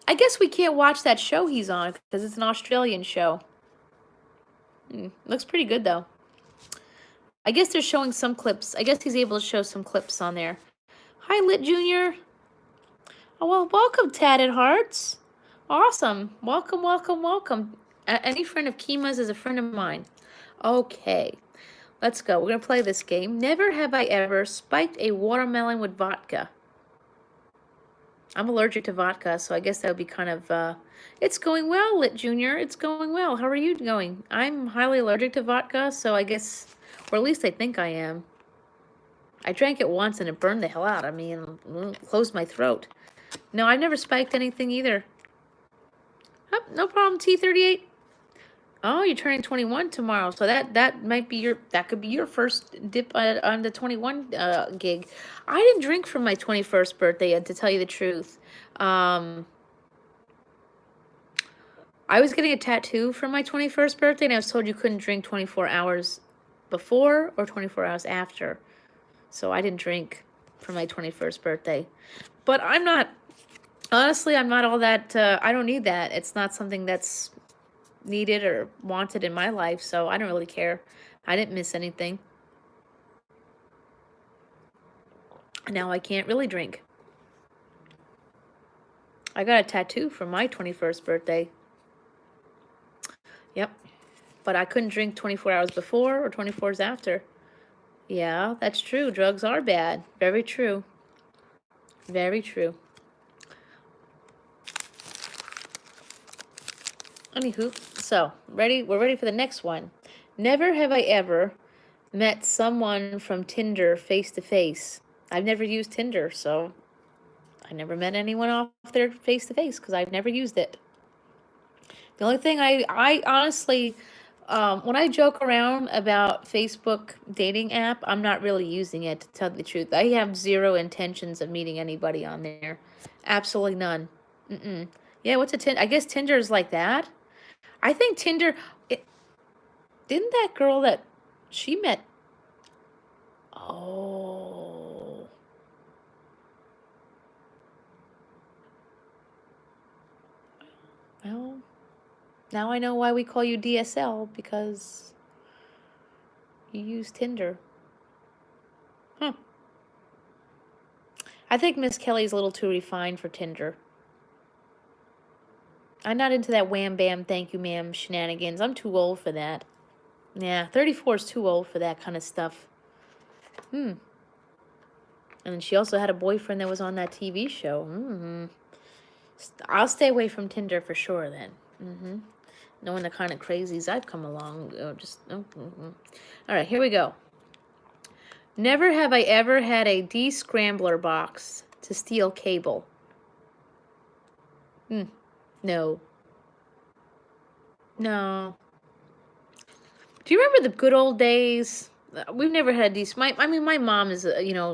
I guess we can't watch that show he's on because it's an Australian show. Looks pretty good, though. I guess they're showing some clips. I guess he's able to show some clips on there. Hi, Lit Jr. Oh, well, welcome, Tatted Hearts. Awesome. Welcome, welcome, welcome. Any friend of Kima's is a friend of mine. Okay, let's go. We're going to play this game. Never have I ever spiked a watermelon with vodka. I'm allergic to vodka, so I guess that would be kind of, it's going well, Lit Junior. It's going well. How are you going? I'm highly allergic to vodka, so I guess, or at least I think I am. I drank it once and it burned the hell out. I mean, closed my throat. No, I've never spiked anything either. Oh, no problem, T38. Oh, you're turning 21 tomorrow, so that might be that could be your first dip on the 21 gig. I didn't drink for my 21st birthday, to tell you the truth. I was getting a tattoo for my 21st birthday, and I was told you couldn't drink 24 hours before or 24 hours after. So I didn't drink for my 21st birthday. But I'm not, honestly, I'm not all that, I don't need that. It's not something that's needed or wanted in my life, so I don't really care. I didn't miss anything. Now I can't really drink. I got a tattoo for my 21st birthday. Yep. But I couldn't drink 24 hours before or 24 hours after. Yeah, that's true. Drugs are bad. Very true. Very true. Anywho, so we're ready for the next one. Never have I ever met someone from Tinder face to face. I've never used Tinder, so I never met anyone off there face to face because I've never used it. The only thing I honestly, when I joke around about Facebook dating app, I'm not really using it, to tell the truth. I have zero intentions of meeting anybody on there. Absolutely none. Mm-mm. Yeah, what's a Tinder? I guess Tinder is like that. I think Tinder, didn't that girl that she met, oh, well, now I know why we call you DSL, because you use Tinder. Huh. I think Miss Kelly's a little too refined for Tinder. I'm not into that wham bam thank you ma'am shenanigans. I'm too old for that. Yeah, 34 is too old for that kind of stuff. And she also had a boyfriend that was on that TV show. I'll stay away from Tinder for sure then. Knowing the kind of crazies I've come along. All right, here we go. Never have I ever had a descrambler box to steal cable. No. No. Do you remember the good old days? We've never had these. I mean, my mom is,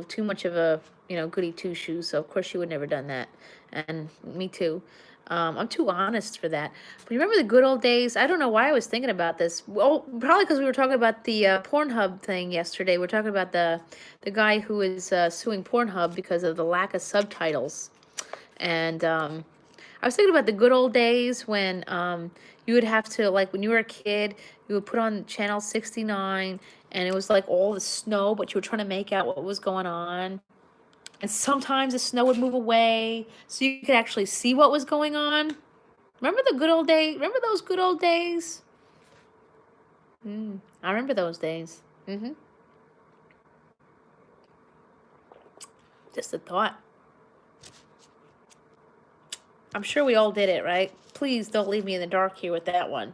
too much of a, goody two shoes. So of course she would never done that, and me too. I'm too honest for that. But you remember the good old days? I don't know why I was thinking about this. Well, probably because we were talking about the Pornhub thing yesterday. We're talking about the guy who is suing Pornhub because of the lack of subtitles, and I was thinking about the good old days when you would have to, like, when you were a kid, you would put on channel 69, and it was like all the snow, but you were trying to make out what was going on. And sometimes the snow would move away, so you could actually see what was going on. Remember the good old days? Remember those good old days? I remember those days. Just a thought. I'm sure we all did it, right? Please don't leave me in the dark here with that one.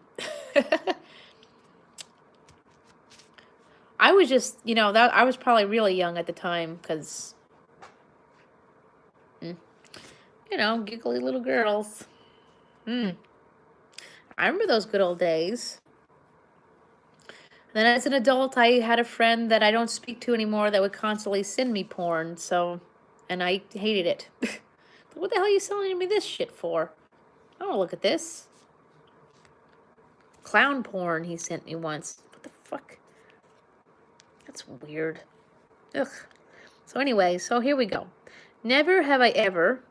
I was just, I was probably really young at the time because, giggly little girls. I remember those good old days. Then as an adult, I had a friend that I don't speak to anymore that would constantly send me porn, and I hated it. What the hell are you selling me this shit for? I don't look at this. Clown porn he sent me once. What the fuck? That's weird. Ugh. So anyway, so here we go. Never have I ever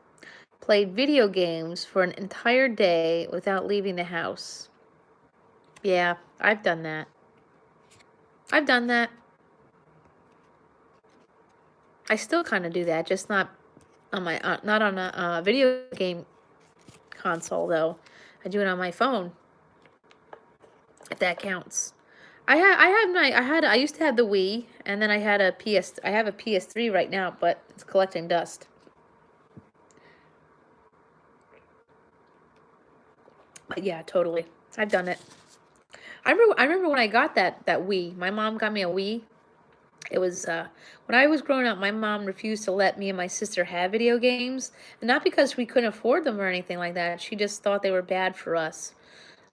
played video games for an entire day without leaving the house. Yeah, I've done that. I've done that. I still kind of do that, just not on my not on a video game console though. I do it on my phone. If that counts. I used to have the Wii, and then I have a PS3 right now, but it's collecting dust. But yeah, totally. I've done it. I remember when I got that Wii. My mom got me a Wii. It was when I was growing up, my mom refused to let me and my sister have video games, and not because we couldn't afford them or anything like that. She just thought they were bad for us.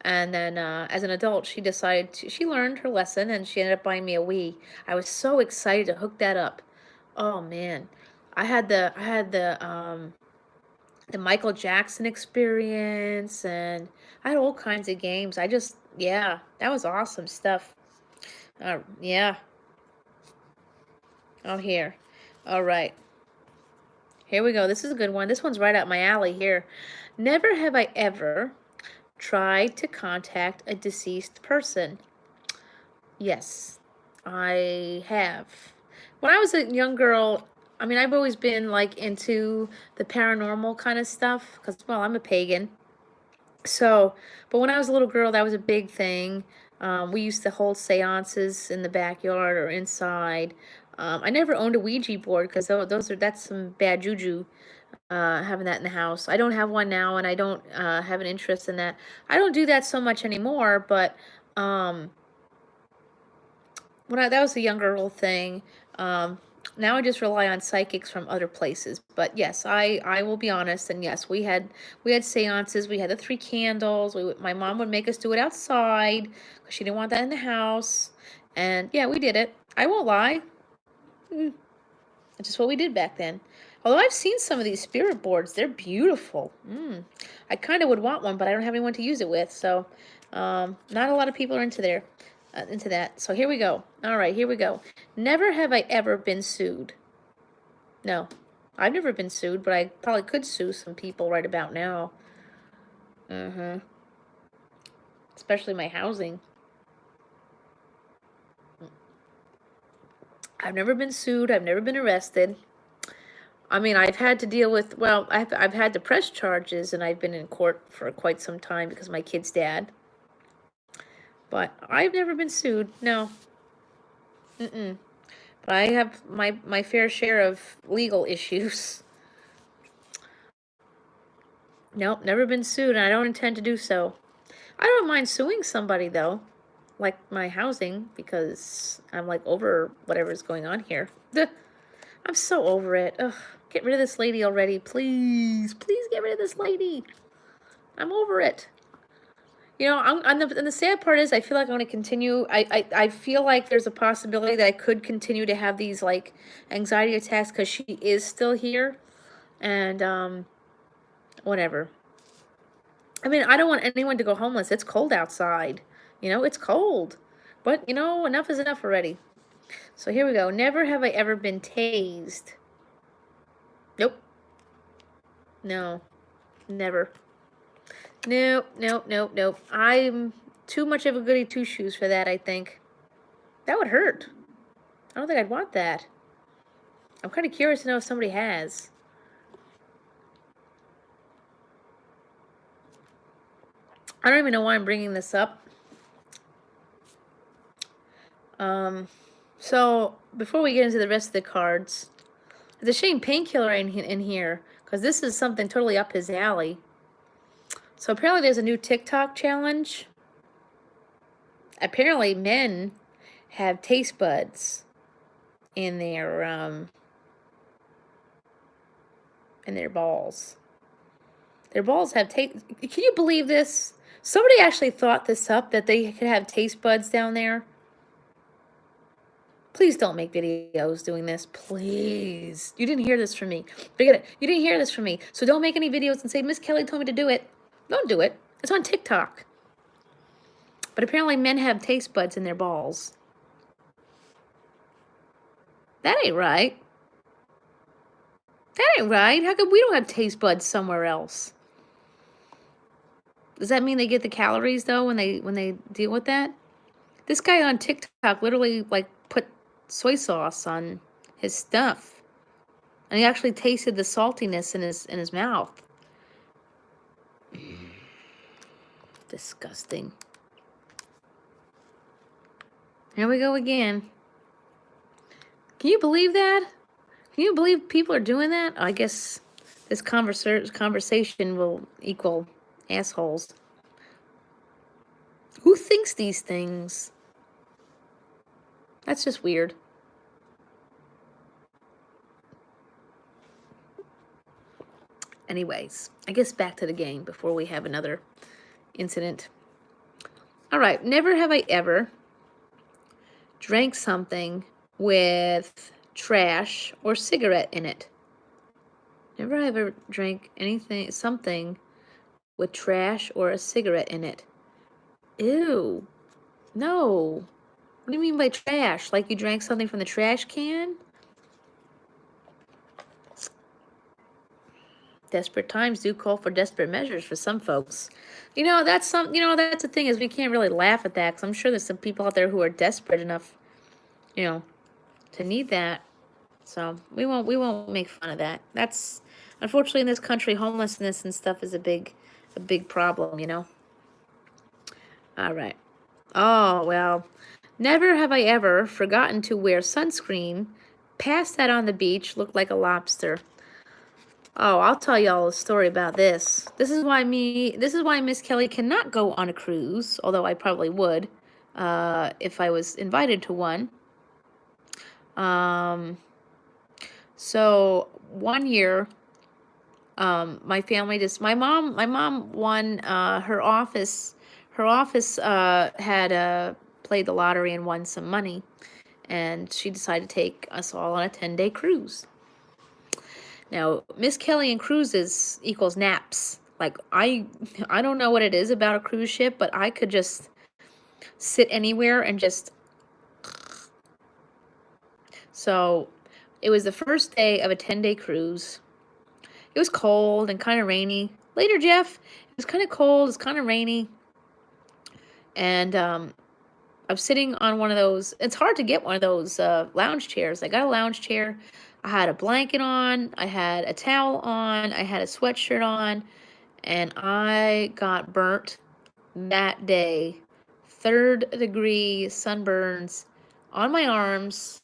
And then as an adult, she learned her lesson and she ended up buying me a Wii. I was so excited to hook that up. Oh man. I had the Michael Jackson Experience, and I had all kinds of games. Yeah, that was awesome stuff. Yeah. Oh, here. All right. Here we go. This is a good one. This one's right up my alley here. Never have I ever tried to contact a deceased person. Yes, I have. When I was a young girl, I mean, I've always been like into the paranormal kind of stuff because, well, I'm a pagan. So, but when I was a little girl, that was a big thing. We used to hold seances in the backyard or inside. I never owned a Ouija board because that's some bad juju, having that in the house. I don't have one now, and I don't have an interest in that. I don't do that so much anymore, but um, that was a younger girl thing. Um, Now I just rely on psychics from other places. But yes, I will be honest, and yes, we had seances. We had the 3 candles. My mom would make us do it outside because she didn't want that in the house. And yeah, we did it. I won't lie. Mm, It's just what we did back then. Although I've seen some of these spirit boards, they're beautiful. I kind of would want one, but I don't have anyone to use it with. So, not a lot of people are into that. So here we go. All right, here we go. Never have I ever been sued. No, I've never been sued, but I probably could sue some people right about now. Especially my housing. I've never been sued. I've never been arrested. I mean, I've had to deal with, well, I've had to press charges, and I've been in court for quite some time because of my kid's dad. But I've never been sued. No. Mm-mm. But I have my fair share of legal issues. Nope, never been sued, and I don't intend to do so. I don't mind suing somebody, though, like my housing, because I'm like over whatever's going on here. I'm so over it. Ugh, get rid of this lady already, please. Please get rid of this lady. I'm over it. You know, and the sad part is, I feel like I'm going to continue. I feel like there's a possibility that I could continue to have these like anxiety attacks because she is still here, and whatever. I mean, I don't want anyone to go homeless. It's cold outside. You know, it's cold. But, you know, enough is enough already. So here we go. Never have I ever been tased. Nope. No. Never. Nope, nope, nope, nope. I'm too much of a goody two-shoes for that, I think. That would hurt. I don't think I'd want that. I'm kind of curious to know if somebody has. I don't even know why I'm bringing this up. So before we get into the rest of the cards, it's a shame Painkiller in here, because this is something totally up his alley. So apparently there's a new TikTok challenge. Apparently men have taste buds in their balls. Their balls have taste. Can you believe this? Somebody actually thought this up, that they could have taste buds down there. Please don't make videos doing this. Please. You didn't hear this from me. Forget it. You didn't hear this from me. So don't make any videos and say, Miss Kelly told me to do it. Don't do it. It's on TikTok. But apparently men have taste buds in their balls. That ain't right. That ain't right. How come we don't have taste buds somewhere else? Does that mean they get the calories though when they deal with that? This guy on TikTok literally like put soy sauce on his stuff, and he actually tasted the saltiness in his mouth. Disgusting. Here we go again. Can you believe that? Can you believe people are doing that? I guess this conversation will equal assholes. Who thinks these things? That's just weird. Anyways, I guess back to the game before we have another incident. All right, never have I ever drank something with trash or cigarette in it. Never have I ever drank something with trash or a cigarette in it. Ew. No. What do you mean by trash? Like you drank something from the trash can? Desperate times do call for desperate measures for some folks. That's the thing is we can't really laugh at that because I'm sure there's some people out there who are desperate enough, to need that. So we won't make fun of that. That's unfortunately in this country, homelessness and stuff is a big problem. All right. Oh, well, never have I ever forgotten to wear sunscreen, passed that on the beach, looked like a lobster. Oh, I'll tell y'all a story about this. This is why Miss Kelly cannot go on a cruise, although I probably would, if I was invited to one. So one year, my mom won, her office had played the lottery and won some money, and she decided to take us all on a 10-day cruise. Now, Miss Kelly and cruises equals naps. Like, I don't know what it is about a cruise ship, but I could just sit anywhere and just... So, it was the first day of a 10-day cruise. It was cold and kind of rainy. Later, Jeff. It was kind of cold. It's kind of rainy. And I'm sitting on one of those... It's hard to get one of those lounge chairs. I got a lounge chair. I had a blanket on. I had a towel on. I had a sweatshirt on. And I got burnt that day. 3rd-degree sunburns on my arms,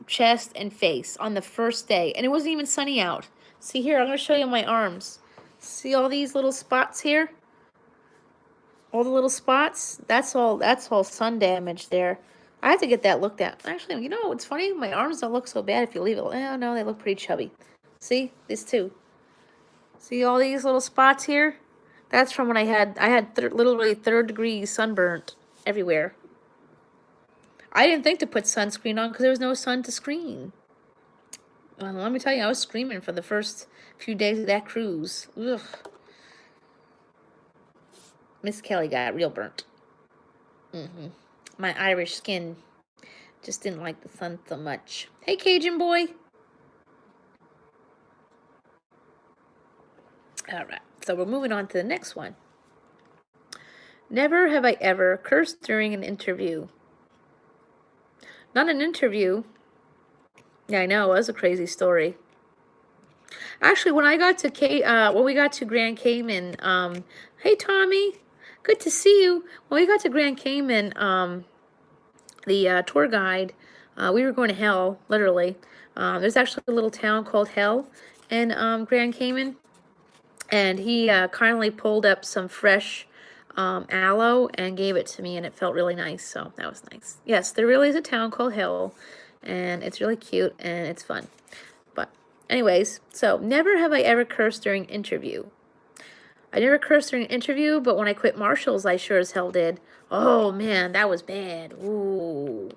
chest, and face on the first day. And it wasn't even sunny out. See here, I'm going to show you my arms. See all these little spots here? All the little spots? That's all sun damage there. I have to get that looked at. Actually, it's funny? My arms don't look so bad if you leave it. Oh, no, they look pretty chubby. See? These two. See all these little spots here? That's from when I had literally 3rd-degree sunburnt everywhere. I didn't think to put sunscreen on because there was no sun to screen. Let me tell you, I was screaming for the first few days of that cruise. Ugh. Miss Kelly got real burnt. My Irish skin just didn't like the sun so much. Hey, Cajun boy. All right, so we're moving on to the next one. Never have I ever cursed during an interview. Not an interview. Yeah, I know, it was a crazy story. Actually, when we got to Grand Cayman, hey Tommy, good to see you. When we got to Grand Cayman, the tour guide, we were going to hell, literally. There's actually a little town called Hell in Grand Cayman, and he kindly pulled up some fresh aloe and gave it to me, and it felt really nice, so that was nice. Yes, there really is a town called Hell, and it's really cute, and it's fun. But anyways, so never have I ever cursed during interview. I never cursed during an interview, but when I quit Marshall's, I sure as hell did. Oh, man, that was bad. Ooh.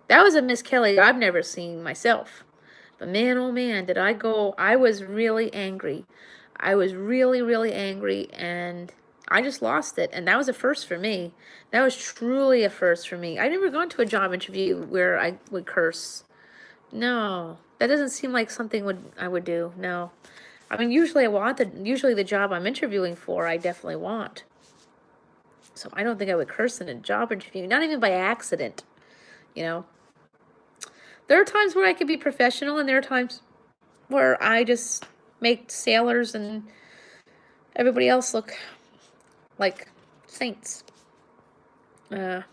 That was a Miss Kelly I've never seen myself. But man, oh man, did I go... I was really angry. I was really, really angry, and I just lost it. And that was a first for me. That was truly a first for me. I never gone to a job interview where I would curse. No, that doesn't seem like something I would do. No. I mean, usually the job I'm interviewing for, I definitely want. So I don't think I would curse in a job interview, not even by accident, There are times where I could be professional, and there are times where I just make sailors and everybody else look like saints. All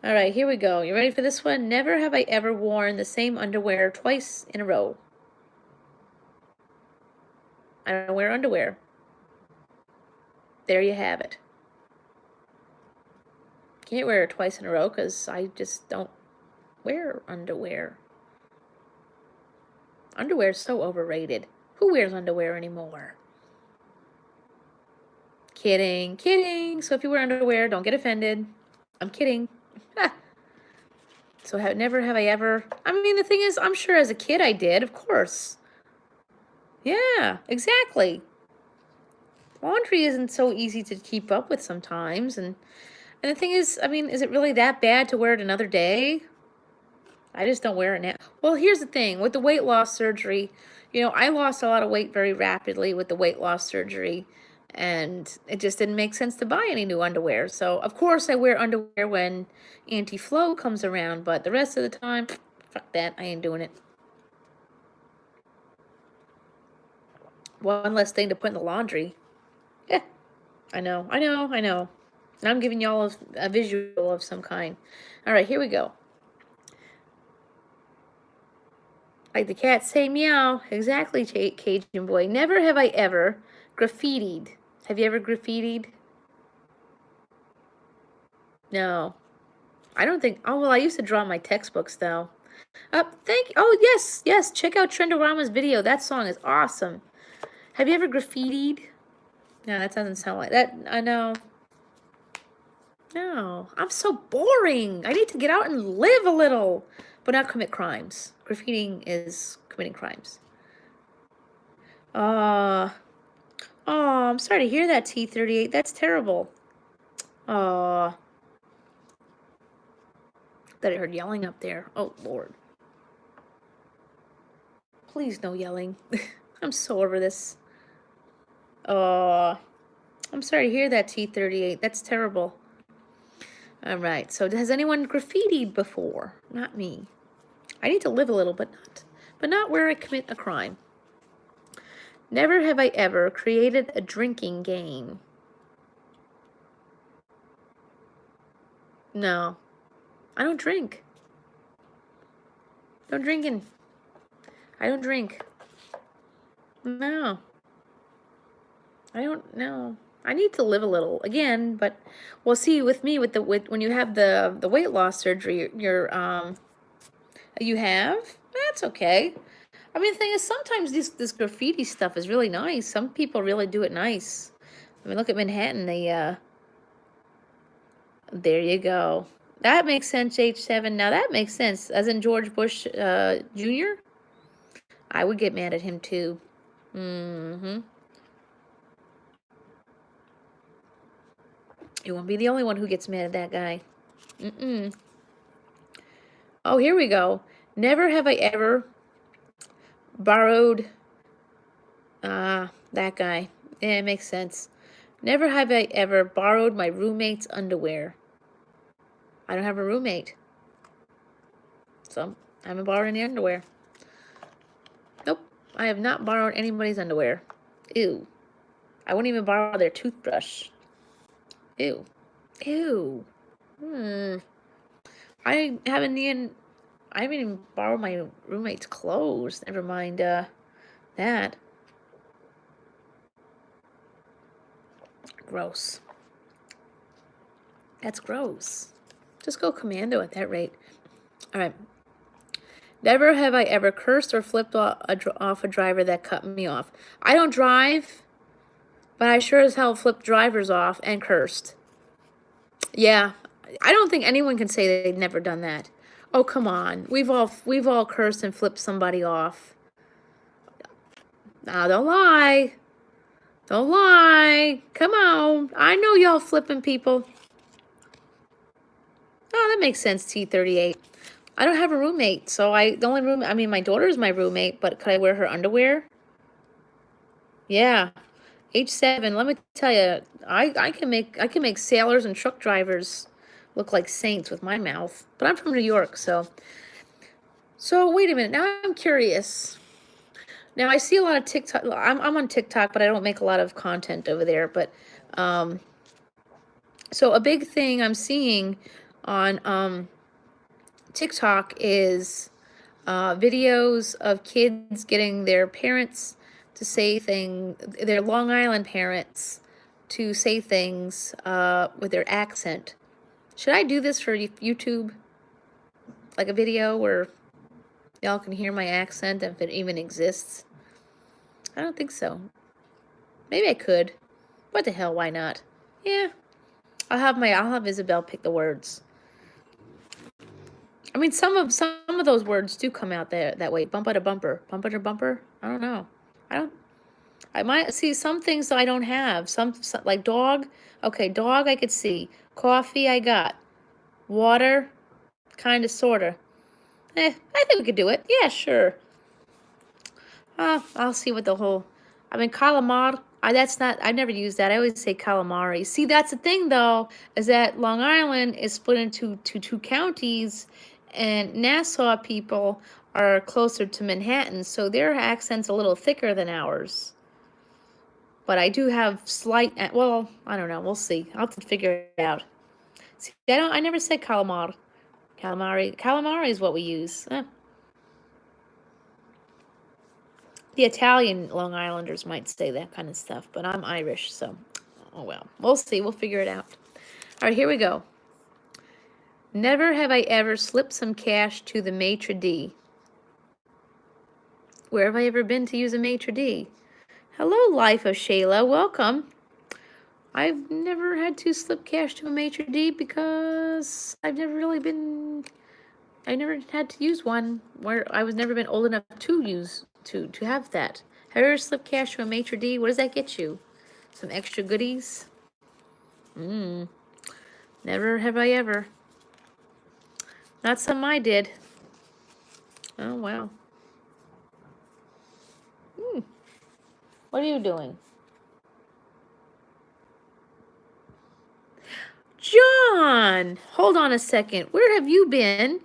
right, here we go. You ready for this one? Never have I ever worn the same underwear twice in a row. I don't wear underwear. There you have it. Can't wear it twice in a row because I just don't wear underwear. Underwear is so overrated. Who wears underwear anymore? Kidding, kidding. So if you wear underwear, don't get offended. I'm kidding. So never have I ever. I mean, the thing is, I'm sure as a kid I did, of course. Yeah, exactly. Laundry isn't so easy to keep up with sometimes, and the thing is, I mean, is it really that bad to wear it another day? I just don't wear it now. Well, here's the thing with the weight loss surgery. I lost a lot of weight very rapidly with the weight loss surgery, and it just didn't make sense to buy any new underwear. So, of course, I wear underwear when anti-flow comes around, but the rest of the time, fuck that. I ain't doing it. One less thing to put in the laundry. Yeah, I know. Now I'm giving y'all a visual of some kind. All right, here we go. Like the cat say meow. Exactly, Cajun boy. Never have I ever graffitied. Have you ever graffitied? No. I don't think. Oh, well, I used to draw my textbooks, though. Thank you. Oh, yes, yes. Check out Trendorama's video. That song is awesome. Have you ever graffitied? No, that doesn't sound like that. I know. No. I'm so boring. I need to get out and live a little, but not commit crimes. Graffitiing is committing crimes. Oh, I'm sorry to hear that, T38. That's terrible. Oh, that I heard yelling up there. Oh, Lord. Please, no yelling. I'm so over this. Oh, I'm sorry to hear that, T38. That's terrible. All right. So, has anyone graffitied before? Not me. I need to live a little, but not where I commit a crime. Never have I ever created a drinking game. No. I don't drink. No drinking. I don't drink. No. I don't know. I need to live a little again, but we'll see with me with when you have the weight loss surgery, you have? That's okay. I mean, the thing is, sometimes this graffiti stuff is really nice. Some people really do it nice. I mean, look at Manhattan. There you go. That makes sense, H7. Now that makes sense. As in George Bush Jr., I would get mad at him too. Mm-hmm. You won't be the only one who gets mad at that guy. Mm-mm. Oh, here we go. Never have I ever borrowed, that guy. Yeah, it makes sense. Never have I ever borrowed my roommate's underwear. I don't have a roommate. So, I haven't borrowed any underwear. Nope. I have not borrowed anybody's underwear. Ew. I wouldn't even borrow their toothbrush. Ew. Ew. I haven't even borrowed my roommate's clothes. Never mind, that. Gross. That's gross. Just go commando at that rate. All right. Never have I ever cursed or flipped off a driver that cut me off. I don't drive, but I sure as hell flipped drivers off and cursed. Yeah, I don't think anyone can say they've never done that. Oh, come on. We've all cursed and flipped somebody off. Now, don't lie. Don't lie. Come on. I know y'all flipping people. Oh, that makes sense, T38. I don't have a roommate, so my daughter's my roommate, but could I wear her underwear? Yeah. H7, let me tell you, I can make sailors and truck drivers look like saints with my mouth. But I'm from New York, so wait a minute. Now I'm curious. Now I see a lot of TikTok. I'm on TikTok, but I don't make a lot of content over there. But so a big thing I'm seeing on TikTok is videos of kids getting their parents to say things, their Long Island parents to say things with their accent. Should I do this for YouTube? Like a video where y'all can hear my accent if it even exists? I don't think so. Maybe I could. What the hell, why not? Yeah. I'll have Isabel pick the words. I mean, some of those words do come out that way. Bumper to bumper. Bumper to bumper? I don't know. I might see some things I don't have. Some like dog. Okay, dog I could see. Coffee I got. Water, kind of, sorta. I think we could do it. Yeah, sure. I'll see what the whole. I mean, calamar. That's not. I never use that. I always say calamari. See, that's the thing though, is that Long Island is split into two counties, and Nassau people are closer to Manhattan, so their accent's a little thicker than ours. But I do have slight. Well, I don't know. We'll see. I'll have to figure it out. See, I never said calamar. Calamari is what we use. The Italian Long Islanders might say that kind of stuff, but I'm Irish, so oh well. We'll see. We'll figure it out. All right, here we go. Never have I ever slipped some cash to the maitre d'. Where have I ever been to use a maitre d'? Hello, Life of Shayla. Welcome. I've never had to slip cash to a maitre d' because I never had to use one where I was never been old enough to use to have that. Have you ever slipped cash to a maitre d'? What does that get you? Some extra goodies? Never have I ever. Not something I did. Oh, wow. What are you doing? John! Hold on a second. Where have you been?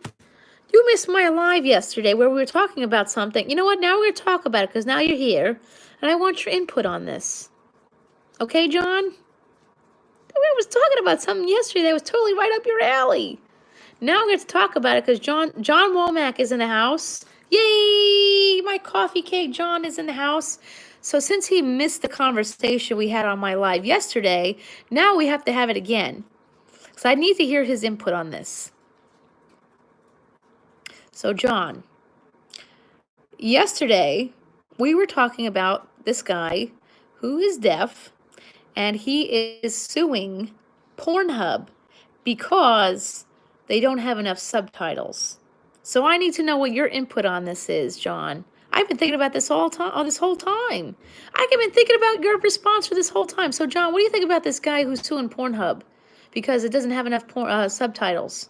You missed my live yesterday where we were talking about something. You know what? Now we're going to talk about it because now you're here, and I want your input on this. Okay, John? I was talking about something yesterday that was totally right up your alley. Now we're going to talk about it because John Womack is in the house. Yay! My coffee cake John is in the house. So since he missed the conversation we had on my live yesterday, now we have to have it again. So I need to hear his input on this. So John, yesterday we were talking about this guy who is deaf, and he is suing Pornhub because they don't have enough subtitles. So I need to know what your input on this is, John. I've been thinking about this this whole time. I've been thinking about your response for this whole time. So John, what do you think about this guy who's suing Pornhub because it doesn't have enough subtitles?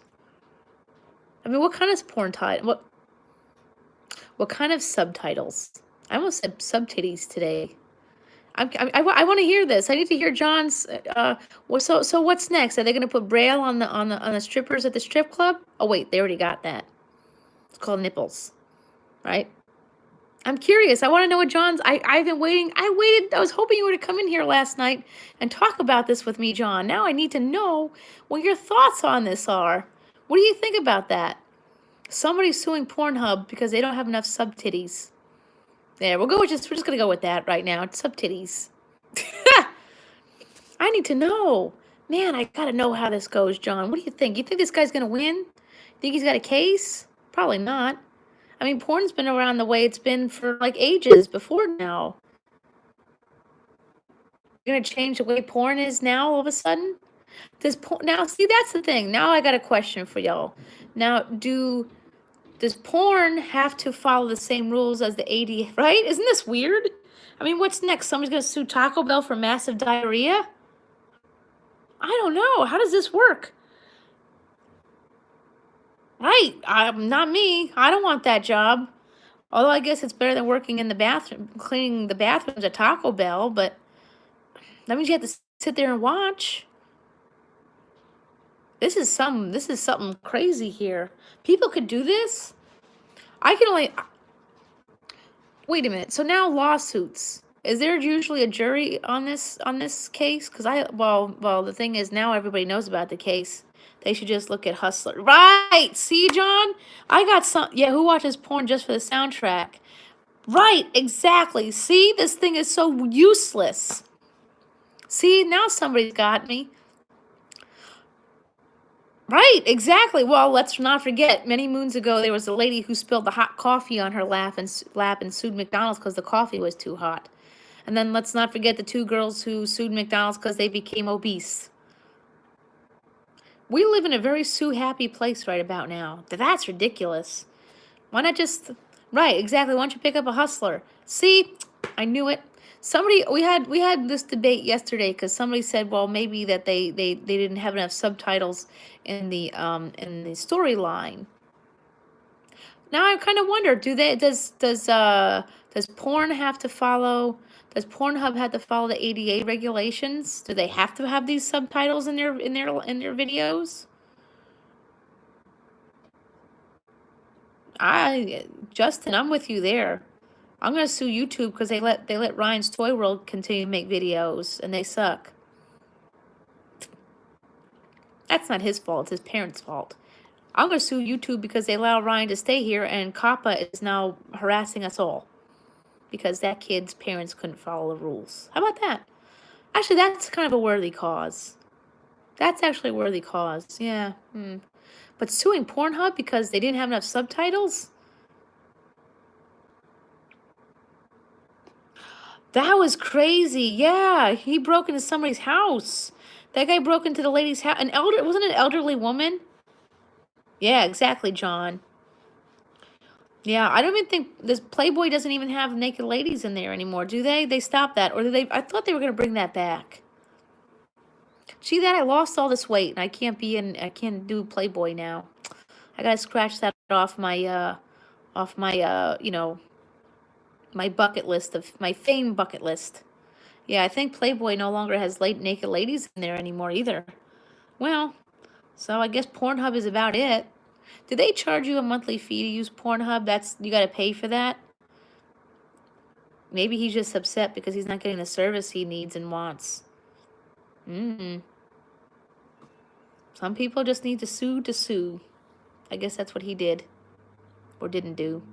I mean, what kind of porn title? What kind of subtitles? I almost said subtitties today. I want to hear this. I need to hear John's. So what's next? Are they going to put Braille on the strippers at the strip club? Oh wait, they already got that. It's called nipples, right? I'm curious. I want to know what John's. I've been waiting. I waited. I was hoping you were to come in here last night and talk about this with me, John. Now I need to know what your thoughts on this are. What do you think about that? Somebody's suing Pornhub because they don't have enough sub-titties. There, we're just gonna go with that right now. It's sub-titties. I need to know. Man, I gotta know how this goes, John. What do you think? You think this guy's gonna win? Think he's got a case? Probably not. I mean, porn's been around the way it's been for like ages before now. You're gonna change the way porn is now all of a sudden? Now, see, that's the thing. Now I got a question for y'all. Now, does porn have to follow the same rules as the ADA, right? Isn't this weird? I mean, what's next? Somebody's going to sue Taco Bell for massive diarrhea? I don't know. How does this work? Right. Not me. I don't want that job. Although I guess it's better than working in the bathroom, cleaning the bathrooms at Taco Bell, but that means you have to sit there and watch. This is something crazy here. People could do this? I can only... Wait a minute. So now lawsuits. Is there usually a jury on this case? Because the thing is now everybody knows about the case. They should just look at Hustler. Right. See, John? I got some... Yeah, who watches porn just for the soundtrack? Right. Exactly. See? This thing is so useless. See? Now somebody's got me. Right, exactly. Well, let's not forget, many moons ago, there was a lady who spilled the hot coffee on her lap and sued McDonald's because the coffee was too hot. And then let's not forget the two girls who sued McDonald's because they became obese. We live in a very sue happy place right about now. That's ridiculous. Why not just, right, exactly. Why don't you pick up a hustler? See, I knew it. Somebody, we had this debate yesterday because somebody said, well, maybe that they didn't have enough subtitles in the storyline. Now I kind of wonder, does porn have to follow? Does Pornhub have to follow the ADA regulations? Do they have to have these subtitles in their videos? Justin, I'm with you there. I'm gonna sue YouTube because they let Ryan's Toy World continue to make videos and they suck. That's not his fault, it's his parents' fault. I'm gonna sue YouTube because they allow Ryan to stay here and Kappa is now harassing us all. Because that kid's parents couldn't follow the rules. How about that? Actually, that's kind of a worthy cause. That's actually a worthy cause. Yeah. But suing Pornhub because they didn't have enough subtitles? That was crazy. Yeah, he broke into somebody's house. That guy broke into the lady's house. Wasn't it an elderly woman? Yeah, exactly, John. Yeah, I don't even think this Playboy doesn't even have naked ladies in there anymore, do they? They stopped that, or do they? I thought they were gonna bring that back. See that? I lost all this weight, and I can't do Playboy now. I gotta scratch that off my my bucket list of my fame bucket list. Yeah, I think Playboy no longer has naked ladies in there anymore either. Well, so I guess Pornhub is about it. Do they charge you a monthly fee to use Pornhub? You gotta pay for that. Maybe he's just upset because he's not getting the service he needs and wants. Some people just need to sue to sue. I guess that's what he did. Or didn't do.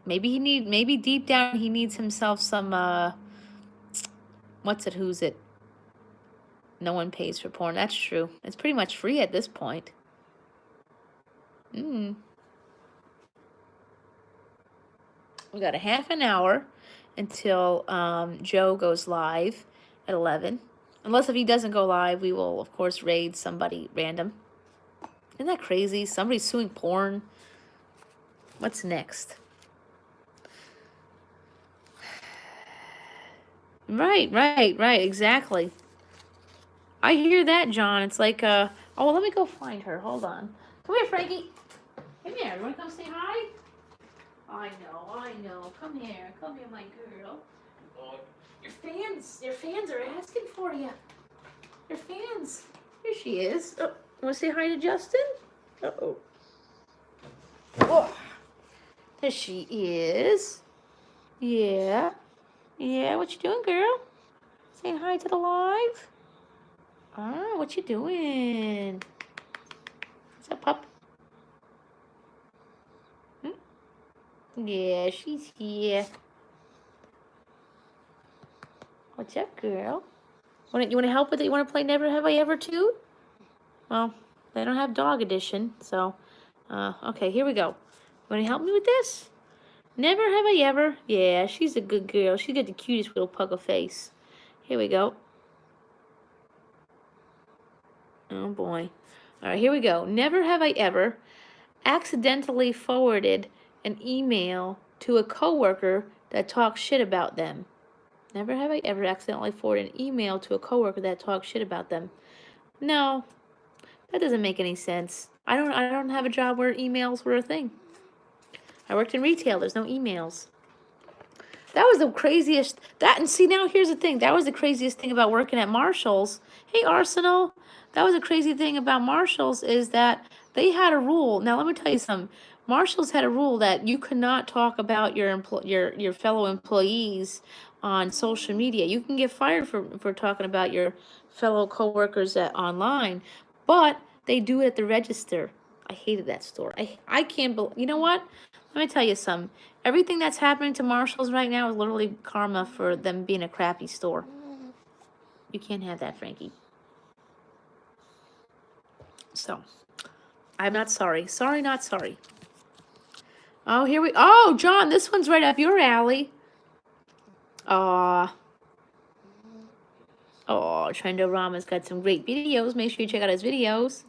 Maybe deep down he needs himself some who's it? No one pays for porn. That's true. It's pretty much free at this point. We got a half an hour until Joe goes live at 11. Unless if he doesn't go live, we will of course raid somebody random. Isn't that crazy? Somebody's suing porn. What's next? Right, exactly. I hear that, John. It's like, oh, well, let me go find her. Hold on. Come here, Frankie. Come here. You want to come say hi? I know. Come here, my girl. Your fans are asking for you. Your fans. Here she is. Oh, want to say hi to Justin? Uh-oh. Oh, there she is. Yeah. Yeah, what you doing, girl? Saying hi to the live? What you doing? What's up, pup? Yeah, she's here. What's up, girl? You want to help with it? You want to play Never Have I Ever too? Well, they don't have dog edition, so... okay, here we go. You want to help me with this? Never Have I Ever. Yeah, she's a good girl. She's got the cutest little pucker face. Here we go. Oh, boy. All right, here we go. Never have I ever accidentally forwarded an email to a coworker that talks shit about them. Never have I ever accidentally forwarded an email to a coworker that talks shit about them. No, that doesn't make any sense. I don't have a job where emails were a thing. I worked in retail. There's no emails. That was the craziest. And see, now here's the thing. That was the craziest thing about working at Marshall's. Hey, Arsenal. That was the crazy thing about Marshall's is that they had a rule. Now, let me tell you something. Marshall's had a rule that you could not talk about your fellow employees on social media. You can get fired for talking about your fellow coworkers online, but they do it at the register. I hated that store. I can't believe. You know what? Let me tell you something. Everything that's happening to Marshall's right now is literally karma for them being a crappy store. You can't have that, Frankie. So, I'm not sorry. Sorry, not sorry. Oh, here we... Oh, John, this one's right up your alley. Aw. Oh, Trendorama's got some great videos. Make sure you check out his videos.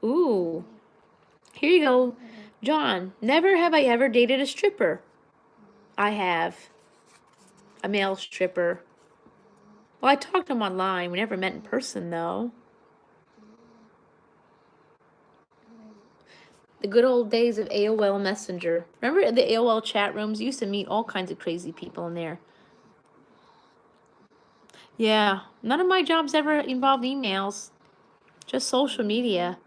Ooh. Here you go. John, never have I ever dated a stripper. I have. A male stripper. Well, I talked to him online. We never met in person, though. The good old days of AOL Messenger. Remember the AOL chat rooms? You used to meet all kinds of crazy people in there. Yeah, none of my jobs ever involved emails. Just social media.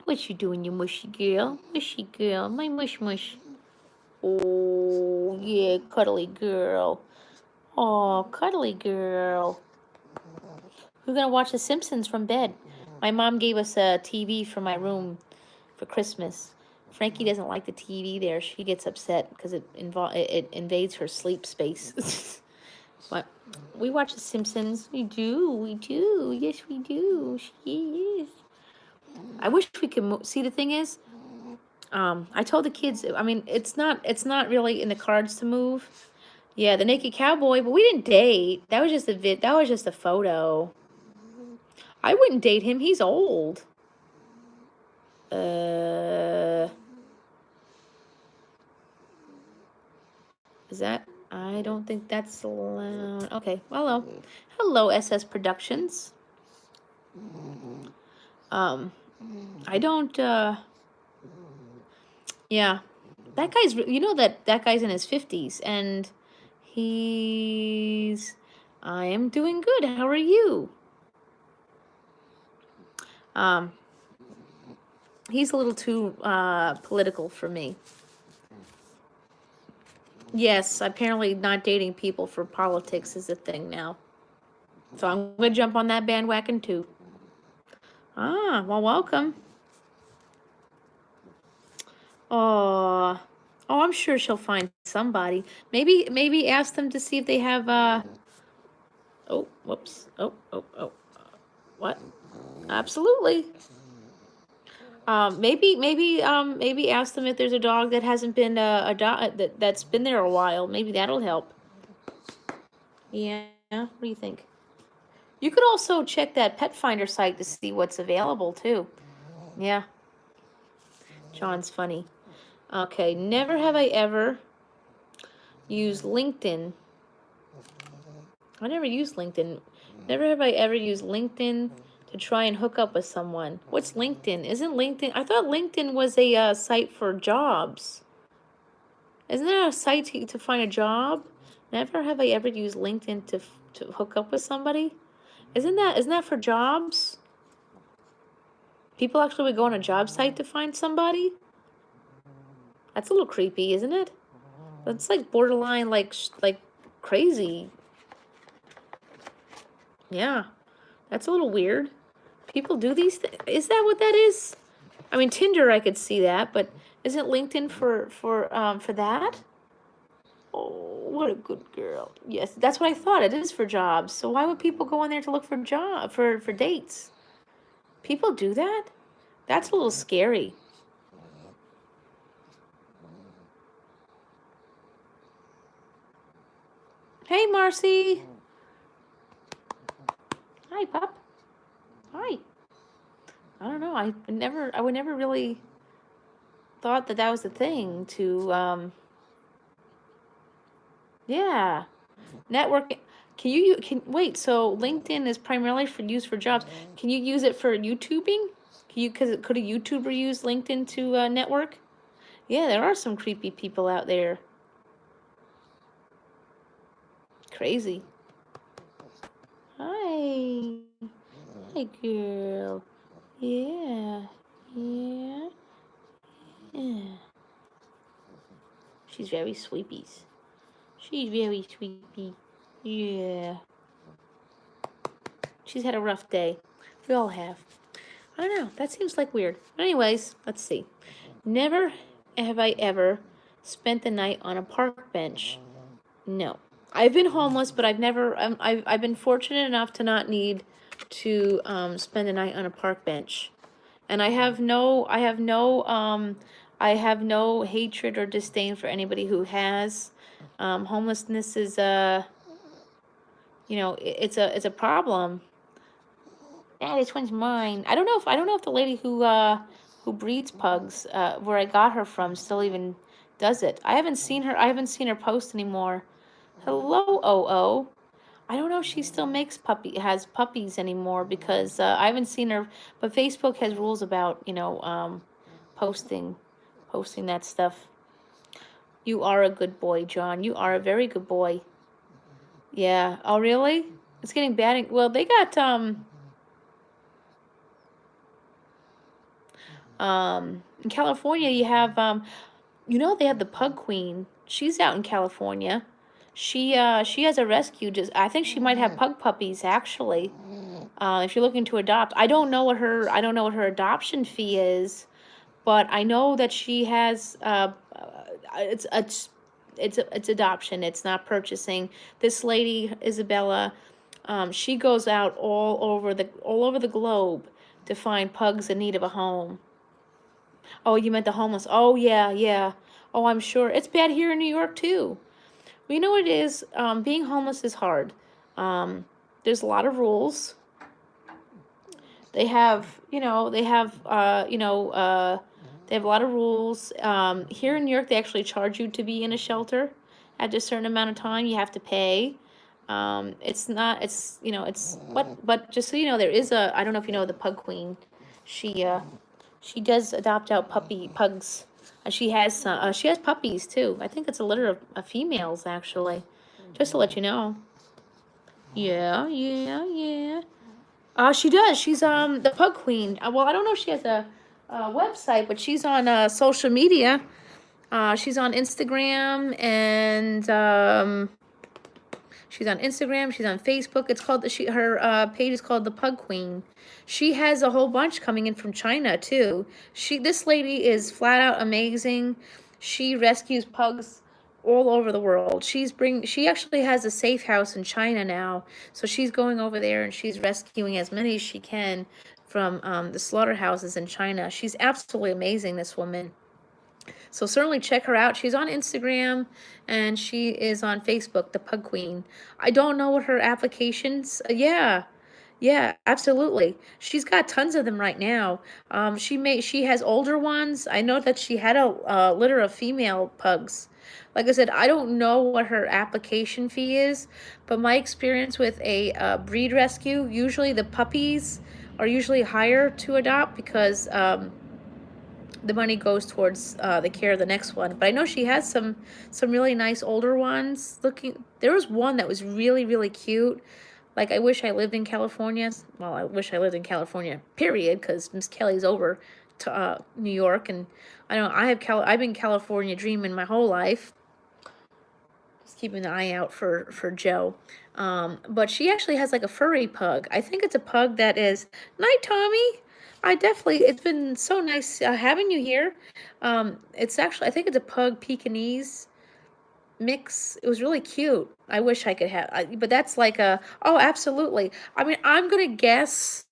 What you doing, you mushy girl? Mushy girl, my mush mush. Oh, yeah, cuddly girl. Oh, cuddly girl. We're gonna watch The Simpsons from bed. My mom gave us a TV for my room for Christmas. Frankie doesn't like the TV there. She gets upset because it invades her sleep space. But we watch The Simpsons. We do. Yes, we do. She is. I wish we could see. The thing is, I told the kids. I mean, it's not really in the cards to move. Yeah, the naked cowboy, but we didn't date. That was just That was just a photo. I wouldn't date him. He's old. Is that? I don't think that's allowed. Okay. Hello. Hello, SS Productions. I don't, yeah. That guy's, you know that guy's in his 50s, and I am doing good. How are you? He's a little too, political for me. Yes, apparently not dating people for politics is a thing now. So I'm going to jump on that bandwagon too. Ah, well, welcome. Oh, I'm sure she'll find somebody. Maybe ask them to see if they have, oh, whoops. Oh. What? Absolutely. Maybe ask them if there's a dog that hasn't been a dog that's been there a while. Maybe that'll help. Yeah. What do you think? You could also check that Pet Finder site to see what's available too. Yeah. John's funny. Okay. Never have I ever used LinkedIn. I never used LinkedIn. Never have I ever used LinkedIn to try and hook up with someone. What's LinkedIn? Isn't LinkedIn... I thought LinkedIn was a site for jobs. Isn't that a site to find a job? Never have I ever used LinkedIn to hook up with somebody. Isn't that for jobs? People actually would go on a job site to find somebody? That's a little creepy, isn't it? That's like borderline like crazy. Yeah. That's a little weird. People do these things. Is that what that is? I mean, Tinder, I could see that, but isn't LinkedIn for that? Oh, what a good girl. Yes, that's what I thought. It is for jobs. So why would people go on there to look for for dates? People do that? That's a little scary. Hey, Marcy. Hi, pup. Hi. I don't know. I would never really thought that was a thing to, yeah. Networking. Wait, so LinkedIn is primarily used for jobs. Can you use it for YouTubing? Could a YouTuber use LinkedIn to network? Yeah, there are some creepy people out there. Crazy. Hi. Hi, girl. Yeah. She's very sweepies. She's very sweepy. Yeah. She's had a rough day. We all have. I don't know. That seems like weird. But anyways, let's see. Never have I ever spent the night on a park bench. No. I've been homeless, but I've never... I've been fortunate enough to not need to spend a night on a park bench. And I have no hatred or disdain for anybody who has. Homelessness is it's a problem. Yeah, this one's mine. I don't know if the lady who breeds pugs, where I got her from, still even does it. I haven't seen her post anymore. Hello, OO. I don't know if she still has puppies anymore, because I haven't seen her. But Facebook has rules about posting that stuff. You are a good boy, John. You are a very good boy. Yeah. Oh, really? It's getting bad. Well, they got in California. You have they have the Pug Queen. She's out in California. She has a rescue. Just I think she might have pug puppies actually. If you're looking to adopt, I don't know what her adoption fee is, but I know that she has it's adoption. It's not purchasing. This lady Isabella, she goes out all over the globe to find pugs in need of a home. Oh, you meant the homeless. Oh, yeah, yeah. Oh, I'm sure. It's bad here in New York, too. Well, you know what it is? Being homeless is hard. There's a lot of rules. They have, they have a lot of rules. Here in New York, they actually charge you to be in a shelter at a certain amount of time. You have to pay. It's not, it's, but just so you know, there is I don't know if you know the Pug Queen. She does adopt out pugs. She has puppies too. I think it's a litter of females actually. Just to let you know. Yeah, yeah, yeah. She does. She's the Pug Queen. Well, I don't know if she has a website, but she's on social media. She's on Instagram and she's on Instagram. She's on Facebook. It's called her page is called the Pug Queen. She has a whole bunch coming in from China too. This lady is flat out amazing. She rescues pugs all over the world. She actually has a safe house in China now. So she's going over there and she's rescuing as many as she can from the slaughterhouses in China. She's absolutely amazing, this woman. So certainly check her out. She's on Instagram and she is on Facebook, the Pug Queen. I don't know what her applications. Yeah, absolutely. She's got tons of them right now. She has older ones. I know that she had a litter of female pugs. Like I said, I don't know what her application fee is, but my experience with a breed rescue, usually the puppies are usually higher to adopt because the money goes towards the care of the next one. But I know she has some really nice older ones. There was one that was really, really cute. Like, I wish I lived in California. Well, I wish I lived in California, period, because Miss Kelly's over to New York, and I've been California dreaming my whole life. Just keeping an eye out for Joe. But she actually has like a furry pug. I think it's a pug that is night, Tommy. It's been so nice having you here. It's actually, I think it's a pug Pekingese mix. It was really cute. I wish I could but that's like oh, absolutely. I mean, I'm going to guess,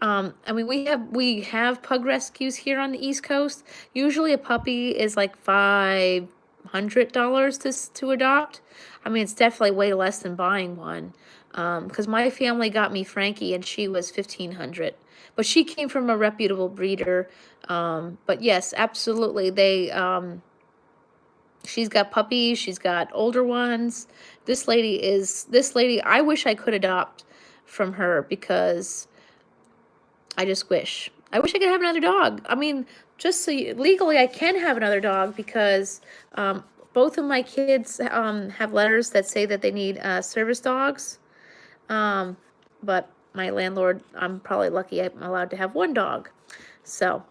I mean, we have pug rescues here on the East Coast. Usually a puppy is like $500 to adopt. I mean, it's definitely way less than buying one. Because my family got me Frankie and she was $1,500. But she came from a reputable breeder. But yes, absolutely. She's got puppies, she's got older ones. This lady, I wish I could adopt from her because I just wish. I wish I could have another dog. I mean, legally I can have another dog because both of my kids have letters that say that they need service dogs. But my landlord, I'm probably lucky I'm allowed to have one dog. So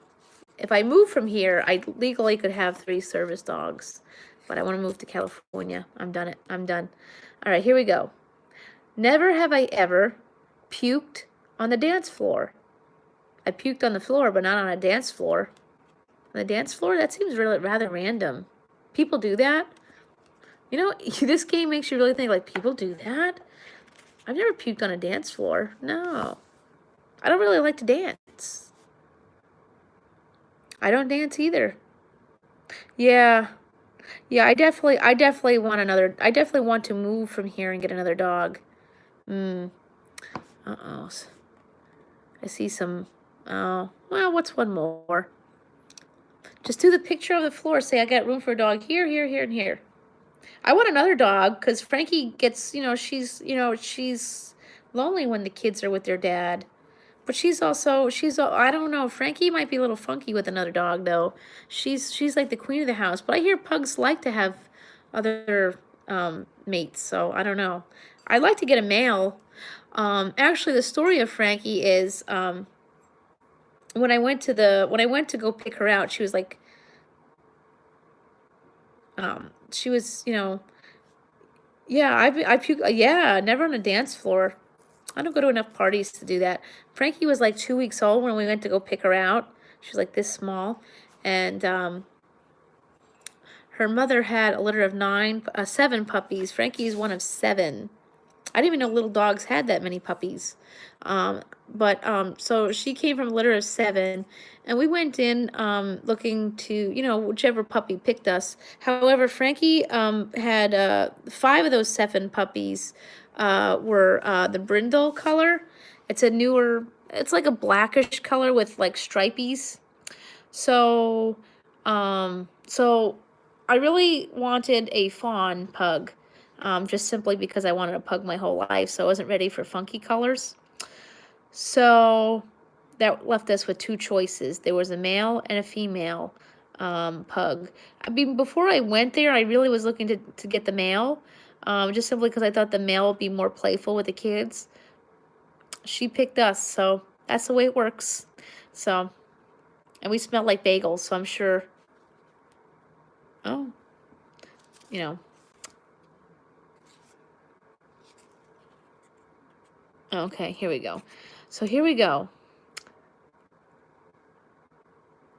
if I move from here, I legally could have 3 service dogs. But I want to move to California. I'm done. All right, here we go. Never have I ever puked on the dance floor. I puked on the floor, but not on a dance floor. On the dance floor? That seems really rather random. People do that? You know, this game makes you really think, like, people do that? I've never puked on a dance floor. No. I don't really like to dance. I don't dance either. Yeah. Yeah, I definitely want I definitely want to move from here and get another dog. Hmm. Uh-oh. I see some, oh, well, what's one more? Just do the picture of the floor. Say, I got room for a dog here, here, here, and here. I want another dog because Frankie gets, she's lonely when the kids are with their dad. But I don't know. Frankie might be a little funky with another dog, though. She's like the queen of the house. But I hear pugs like to have other mates, so I don't know. I'd like to get a male. Actually, the story of Frankie is when I went to go pick her out, she was like, she was, yeah, I puke, yeah, never on a dance floor. I don't go to enough parties to do that. Frankie was like 2 weeks old when we went to go pick her out. She was like this small, and her mother had a litter of 7 puppies. Frankie's one of 7. I didn't even know little dogs had that many puppies. So she came from a litter of 7, and we went in looking to, whichever puppy picked us. However, Frankie had 5 of those 7 puppies were the brindle color. It's like a blackish color with like stripies. So I really wanted a fawn pug, just simply because I wanted a pug my whole life, so I wasn't ready for funky colors. So that left us with 2 choices. There was a male and a female pug. I mean, before I went there, I really was looking to get the male, just simply because I thought the male would be more playful with the kids. She picked us, so that's the way it works. So, and we smelled like bagels, so I'm sure, oh, you know. Okay, here we go. So here we go.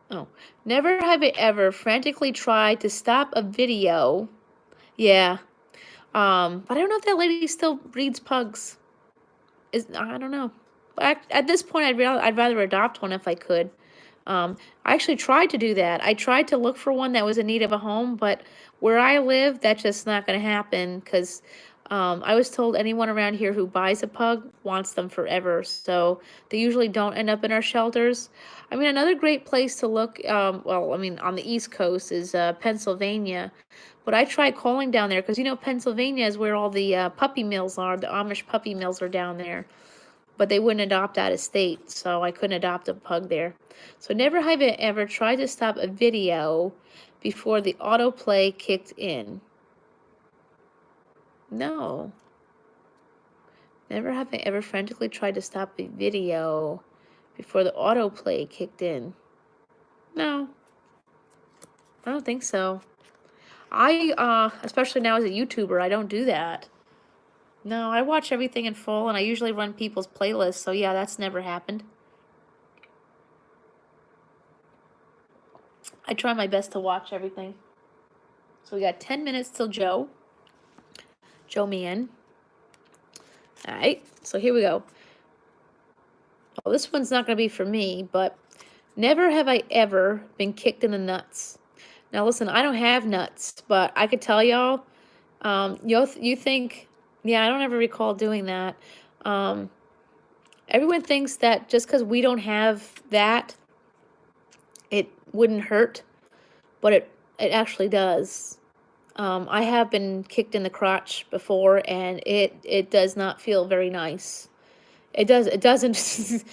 Oh, never have I ever frantically tried to stop a video. Yeah. But I don't know if that lady still breeds pugs. I don't know. But at this point, I'd rather adopt one if I could. I actually tried to do that. I tried to look for one that was in need of a home, but where I live, that's just not going to happen because I was told anyone around here who buys a pug wants them forever. So they usually don't end up in our shelters. I mean, another great place to look, well, I mean, on the East Coast is Pennsylvania. But I tried calling down there because, Pennsylvania is where all the puppy mills are. The Amish puppy mills are down there. But they wouldn't adopt out of state, so I couldn't adopt a pug there. So never have I ever tried to stop a video before the autoplay kicked in. No. Never have I ever frantically tried to stop a video before the autoplay kicked in. No. I don't think so. Especially now as a YouTuber, I don't do that. No, I watch everything in full, and I usually run people's playlists, so yeah, that's never happened. I try my best to watch everything. So we got 10 minutes till Joe Man. All right, so here we go. Well, this one's not going to be for me, but never have I ever been kicked in the nuts. Now, listen, I don't have nuts, but I could tell y'all, you think, yeah, I don't ever recall doing that. Everyone thinks that just because we don't have that, it wouldn't hurt, but it actually does. I have been kicked in the crotch before, and it does not feel very nice. It doesn't.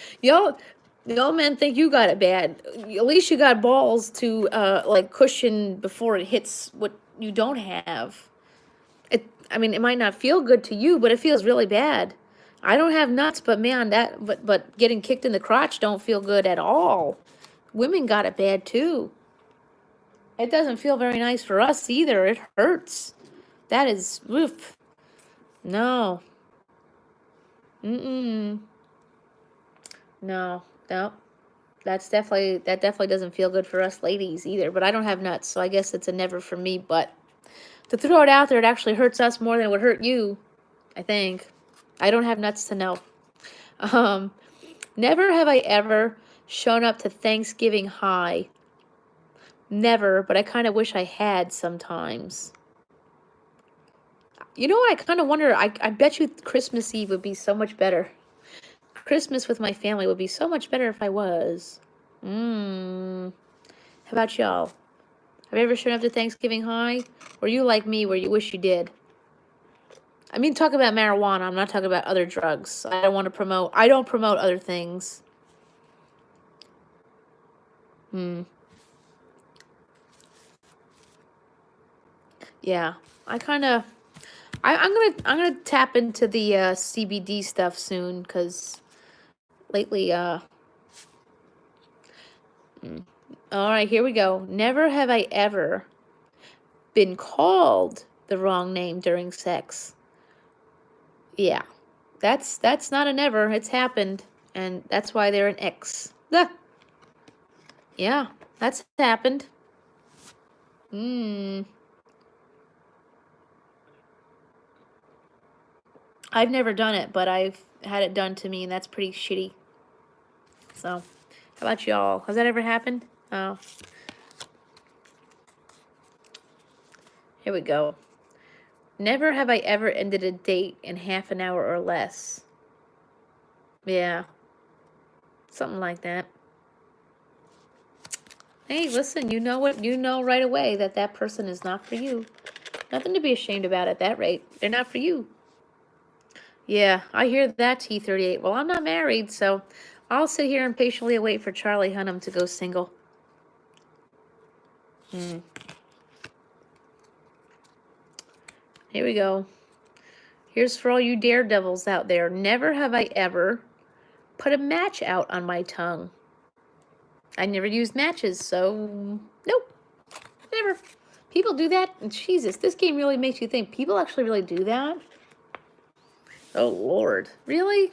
y'all men think you got it bad. At least you got balls to like cushion before it hits what you don't have. I mean, it might not feel good to you, but it feels really bad. I don't have nuts, but man, but getting kicked in the crotch don't feel good at all. Women got it bad too. It doesn't feel very nice for us either. It hurts. That is, oof. No. Mm-mm. No. That definitely doesn't feel good for us ladies either. But I don't have nuts, so I guess it's a never for me. But to throw it out there, it actually hurts us more than it would hurt you, I think. I don't have nuts to know. Um, Never have I ever shown up to Thanksgiving high. Never, but I kind of wish I had sometimes. You know what? I kind of wonder. I bet you Christmas Eve would be so much better. Christmas with my family would be so much better if I was. How about y'all? Have you ever shown up to Thanksgiving high? Or you like me where you wish you did? I mean, talk about marijuana. I'm not talking about other drugs. I don't want to promote. I don't promote other things. Yeah, I kind of. I'm gonna tap into the CBD stuff soon because lately. All right, here we go. Never have I ever been called the wrong name during sex. Yeah, that's not a never. It's happened, and that's why they're an X. Ah, yeah, that's happened. I've never done it, but I've had it done to me, and that's pretty shitty. So, how about y'all? Has that ever happened? Oh, here we go. Never have I ever ended a date in half an hour or less. Yeah, something like that. Hey, listen, you know what? You know right away that that person is not for you. Nothing to be ashamed about at that rate. They're not for you. Yeah, I hear that, T38. Well, I'm not married, so I'll sit here and patiently wait for Charlie Hunnam to go single. Here we go. Here's for all you daredevils out there. Never have I ever put a match out on my tongue. I never used matches, so nope, never. People do that? Jesus, this game really makes you think. People actually really do that? Oh, Lord. Really?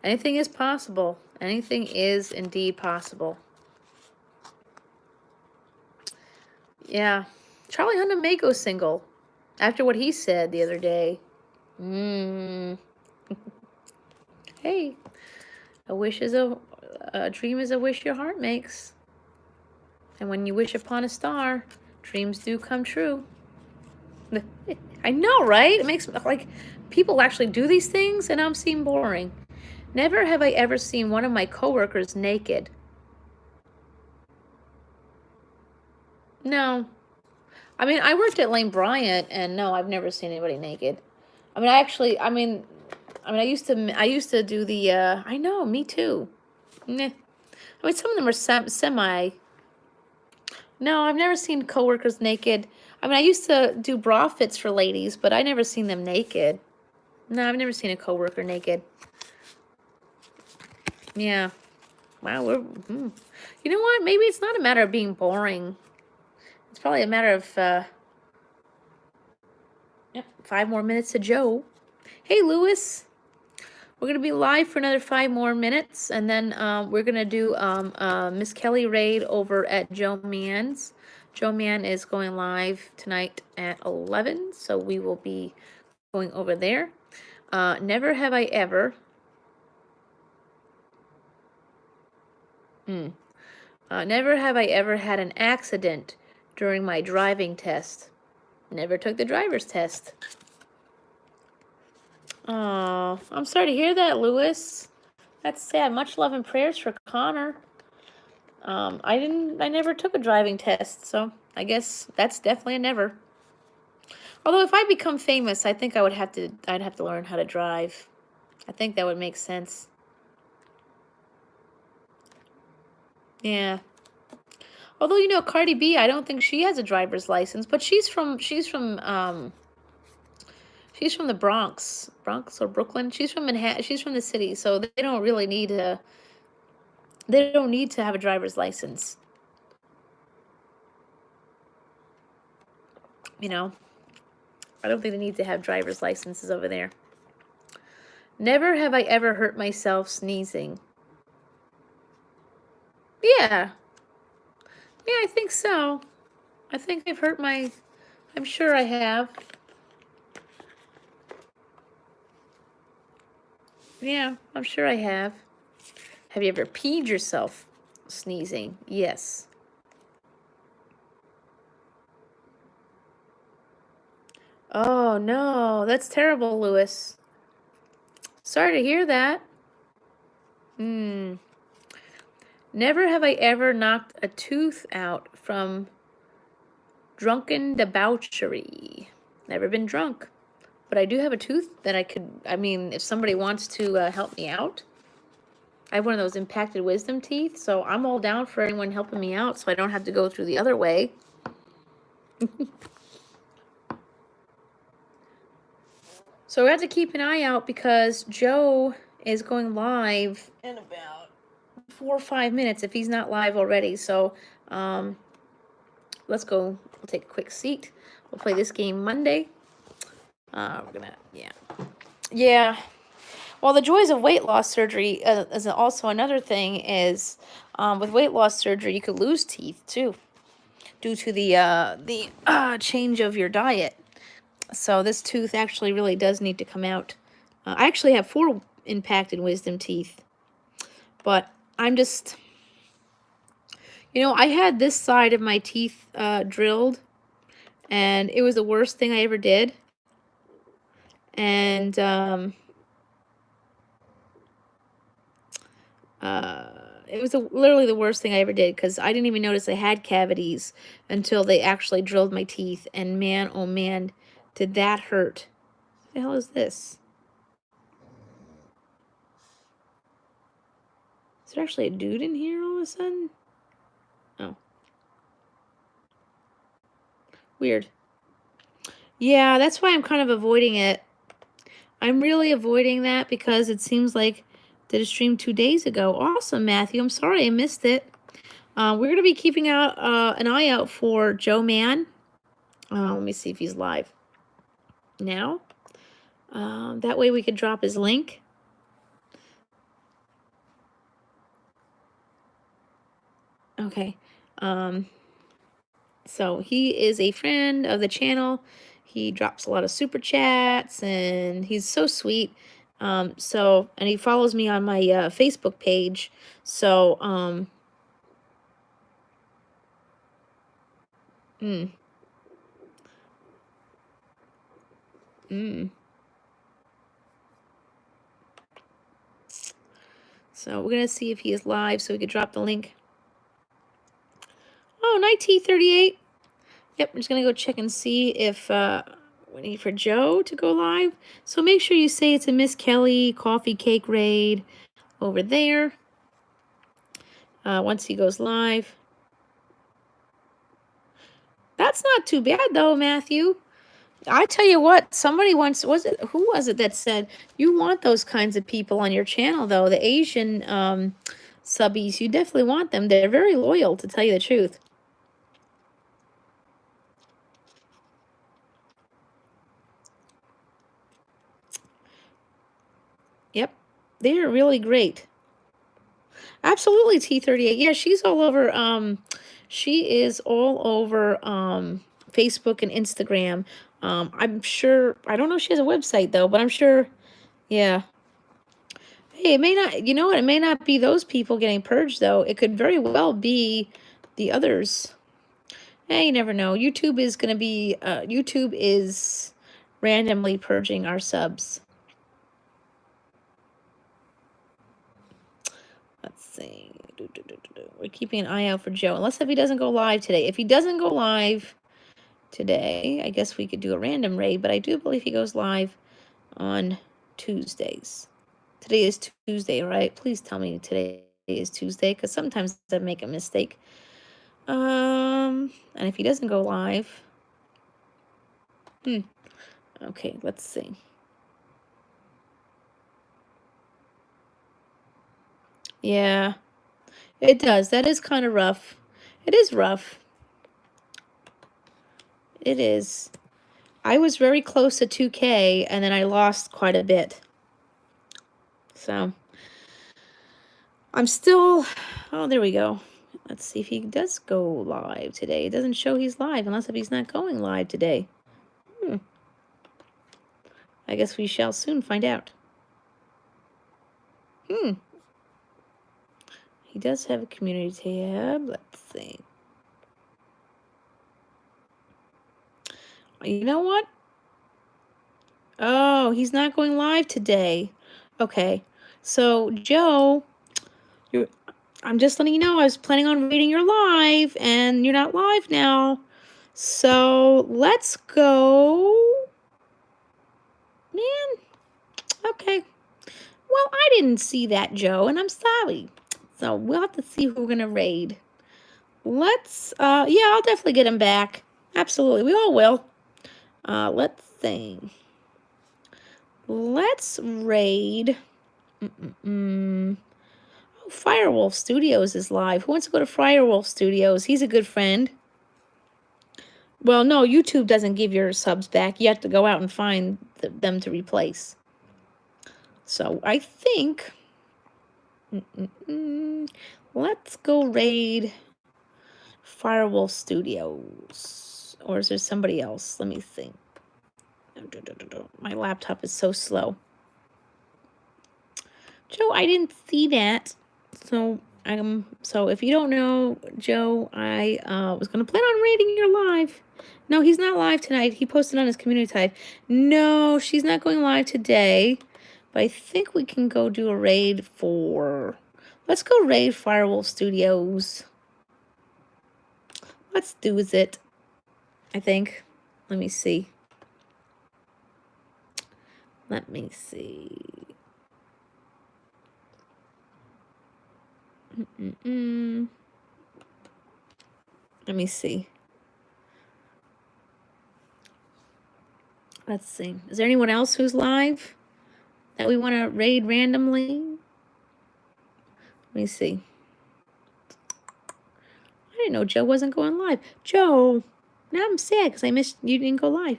Anything is possible. Anything is indeed possible. Yeah. Charlie Hunnam may go single after what he said the other day. Hey, a dream is a wish your heart makes. And when you wish upon a star, dreams do come true. I know, right? It makes like people actually do these things and I'm seem boring. Never have I ever seen one of my coworkers naked. No. I mean, I worked at Lane Bryant and no, I've never seen anybody naked. I mean, I used to do the I know, me too. Meh. I mean, some of them are semi. No, I've never seen coworkers naked. I mean, I used to do bra fits for ladies, but I never seen them naked. No, I've never seen a coworker naked. Yeah. Wow, you know what? Maybe it's not a matter of being boring. It's probably a matter of yep, 5 more minutes to Joe. Hey, Lewis. We're gonna be live for another 5 more minutes, and then we're gonna do Miss Kelly raid over at Joe Mann's. Joe Mann is going live tonight at 11, so we will be going over there. Never have I ever. Never have I ever had an accident during my driving test. Never took the driver's test. Oh, I'm sorry to hear that, Lewis. That's sad. Much love and prayers for Connor. I never took a driving test, so I guess that's definitely a never. Although if I become famous, I think I'd have to learn how to drive. I think that would make sense. Yeah. Although, you know, Cardi B, I don't think she has a driver's license, but she's from the Bronx or Brooklyn. She's from Manhattan. She's from the city, so they don't really need to have a driver's license. You know, I don't think they need to have driver's licenses over there. Never have I ever hurt myself sneezing. Yeah. Yeah, I think so. I think I'm sure I have. Yeah, I'm sure I have. Have you ever peed yourself sneezing? Yes. Oh, no. That's terrible, Lewis. Sorry to hear that. Hmm. Never have I ever knocked a tooth out from drunken debauchery. Never been drunk. But I do have a tooth that I mean, if somebody wants to help me out, I have one of those impacted wisdom teeth, so I'm all down for anyone helping me out so I don't have to go through the other way. So we have to keep an eye out because Joe is going live in about 4 or 5 minutes if he's not live already. So let's go. We'll take a quick seat. We'll play this game Monday. We're gonna, yeah. Yeah. Well, the joys of weight loss surgery is also another thing is with weight loss surgery, you could lose teeth too due to the change of your diet. So this tooth actually really does need to come out. I actually have 4 impacted wisdom teeth, but I'm just, I had this side of my teeth drilled, and it was the worst thing I ever did. And it was literally the worst thing I ever did because I didn't even notice I had cavities until they actually drilled my teeth. And man, oh man, did that hurt. What the hell is this? Is there actually a dude in here all of a sudden? Oh. Weird. Yeah, that's why I'm kind of avoiding it. I'm really avoiding that because it seems like did a stream 2 days ago. Awesome, Matthew. I'm sorry I missed it. We're going to be keeping out an eye out for Joe Mann. Let me see if he's live now. That way we could drop his link. Okay. So he is a friend of the channel. He drops a lot of super chats and he's so sweet. And he follows me on my Facebook page. So, So we're going to see if he is live so we could drop the link. Oh, Night T38. Yep, I'm just going to go check and see if we need for Joe to go live. So make sure you say it's a Miss Kelly Coffee Cake Raid over there. Once he goes live. That's not too bad though, Matthew. I tell you what, somebody once, who was it that said, you want those kinds of people on your channel though, the Asian subbies, you definitely want them. They're very loyal, to tell you the truth. Yep, they are really great. Absolutely, T38. Yeah, she's all over. She is all over Facebook and Instagram. I'm sure. I don't know if she has a website though, but I'm sure. Yeah. Hey, it may not. You know what? It may not be those people getting purged though. It could very well be the others. Hey, you never know. YouTube is gonna be. YouTube is randomly purging our subs. Let's see. We're keeping an eye out for Joe, unless if he doesn't go live today. If he doesn't go live today, I guess we could do a random raid, but I do believe he goes live on Tuesdays. Today is Tuesday, right? Please tell me today is Tuesday, because sometimes I make a mistake. And if he doesn't go live, okay, let's see. Yeah, it does. That is kind of rough. It is rough. It is. I was very close to 2K, and then I lost quite a bit. So, I'm still... Oh, there we go. Let's see if he does go live today. It doesn't show he's live, unless if he's not going live today. I guess we shall soon find out. He does have a community tab. Let's see. You know what? Oh, he's not going live today. Okay. So, Joe, I'm just letting you know I was planning on reading your live, and you're not live now. So, let's go. Man. Okay. Well, I didn't see that, Joe, and I'm sorry. So, we'll have to see who we're going to raid. Let's, yeah, I'll definitely get him back. Absolutely. We all will. Let's see. Let's raid. Oh, Firewolf Studios is live. Who wants to go to Firewolf Studios? He's a good friend. Well, no, YouTube doesn't give your subs back. You have to go out and find them to replace. So I think... let's go raid Firewolf Studios. Or is there somebody else? Let me think. My laptop is so slow. Joe, I didn't see that. So if you don't know, Joe, I was gonna plan on raiding your live. No, he's not live tonight. He posted on his community tab. No, she's not going live today. But I think we can go do a raid for... Let's go raid Firewolf Studios. Let's do it, I think. Let me see. Let me see. Let me see. Let's see. Is there anyone else who's live that we want to raid randomly? Let me see. I didn't know Joe wasn't going live. Joe, now I'm sad because I missed you didn't go live.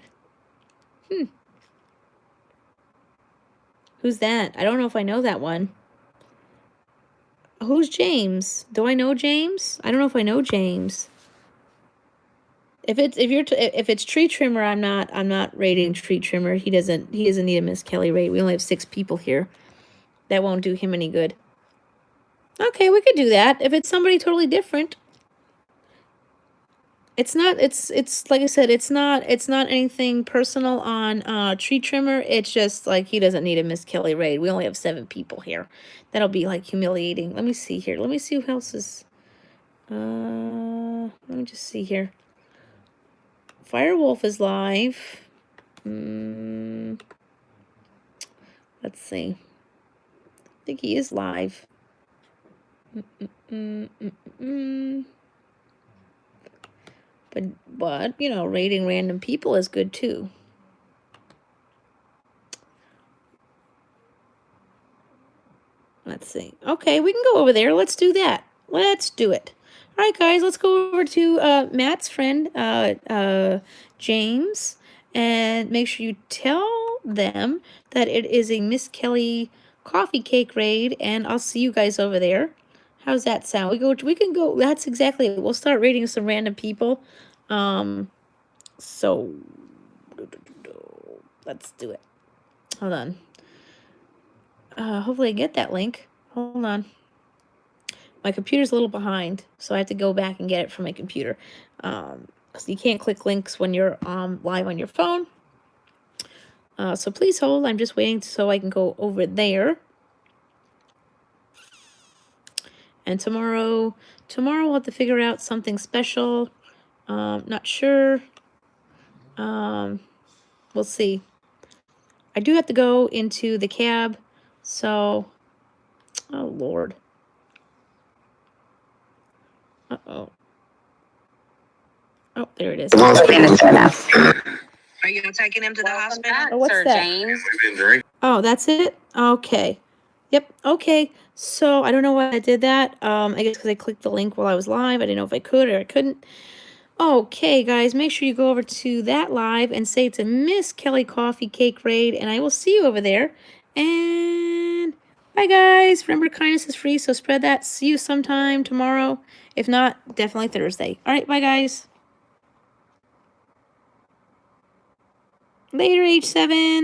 Who's that? I don't know if I know that one. Who's James? Do I know James? I don't know if I know James. If it's Tree Trimmer, I'm not raiding Tree Trimmer. He doesn't need a Miss Kelly raid. We only have 6 people here. That won't do him any good. Okay, we could do that. If it's somebody totally different. It's like I said, it's not anything personal on Tree Trimmer. It's just like he doesn't need a Miss Kelly raid. We only have 7 people here. That'll be like humiliating. Let me see here. Let me see who else is let me just see here. Firewolf is live. Let's see. I think he is live. But you know, raiding random people is good too. Let's see. Okay, we can go over there. Let's do that. Let's do it. All right, guys, let's go over to Matt's friend, James, and make sure you tell them that it is a Miss Kelly coffee cake raid, and I'll see you guys over there. How's that sound? We can go. That's exactly it. We'll start raiding some random people. So let's do it. Hold on. Hopefully I get that link. Hold on. My computer's a little behind, so I have to go back and get it from my computer. Because you can't click links when you're live on your phone. So please hold. I'm just waiting so I can go over there. And tomorrow we'll have to figure out something special. Not sure. We'll see. I do have to go into the cab, so... Oh, Lord. Uh-oh. Oh, there it is. Are you taking him to the hospital? Oh, what's that? James? Oh, that's it? Okay. Yep, okay. So, I don't know why I did that. I guess because I clicked the link while I was live. I didn't know if I could or I couldn't. Okay, guys, make sure you go over to that live and say it's a Miss Kelly Coffee Cake Raid, and I will see you over there. And bye, guys. Remember, kindness is free, so spread that. See you sometime tomorrow. If not, definitely Thursday. All right, bye, guys. Later, H7.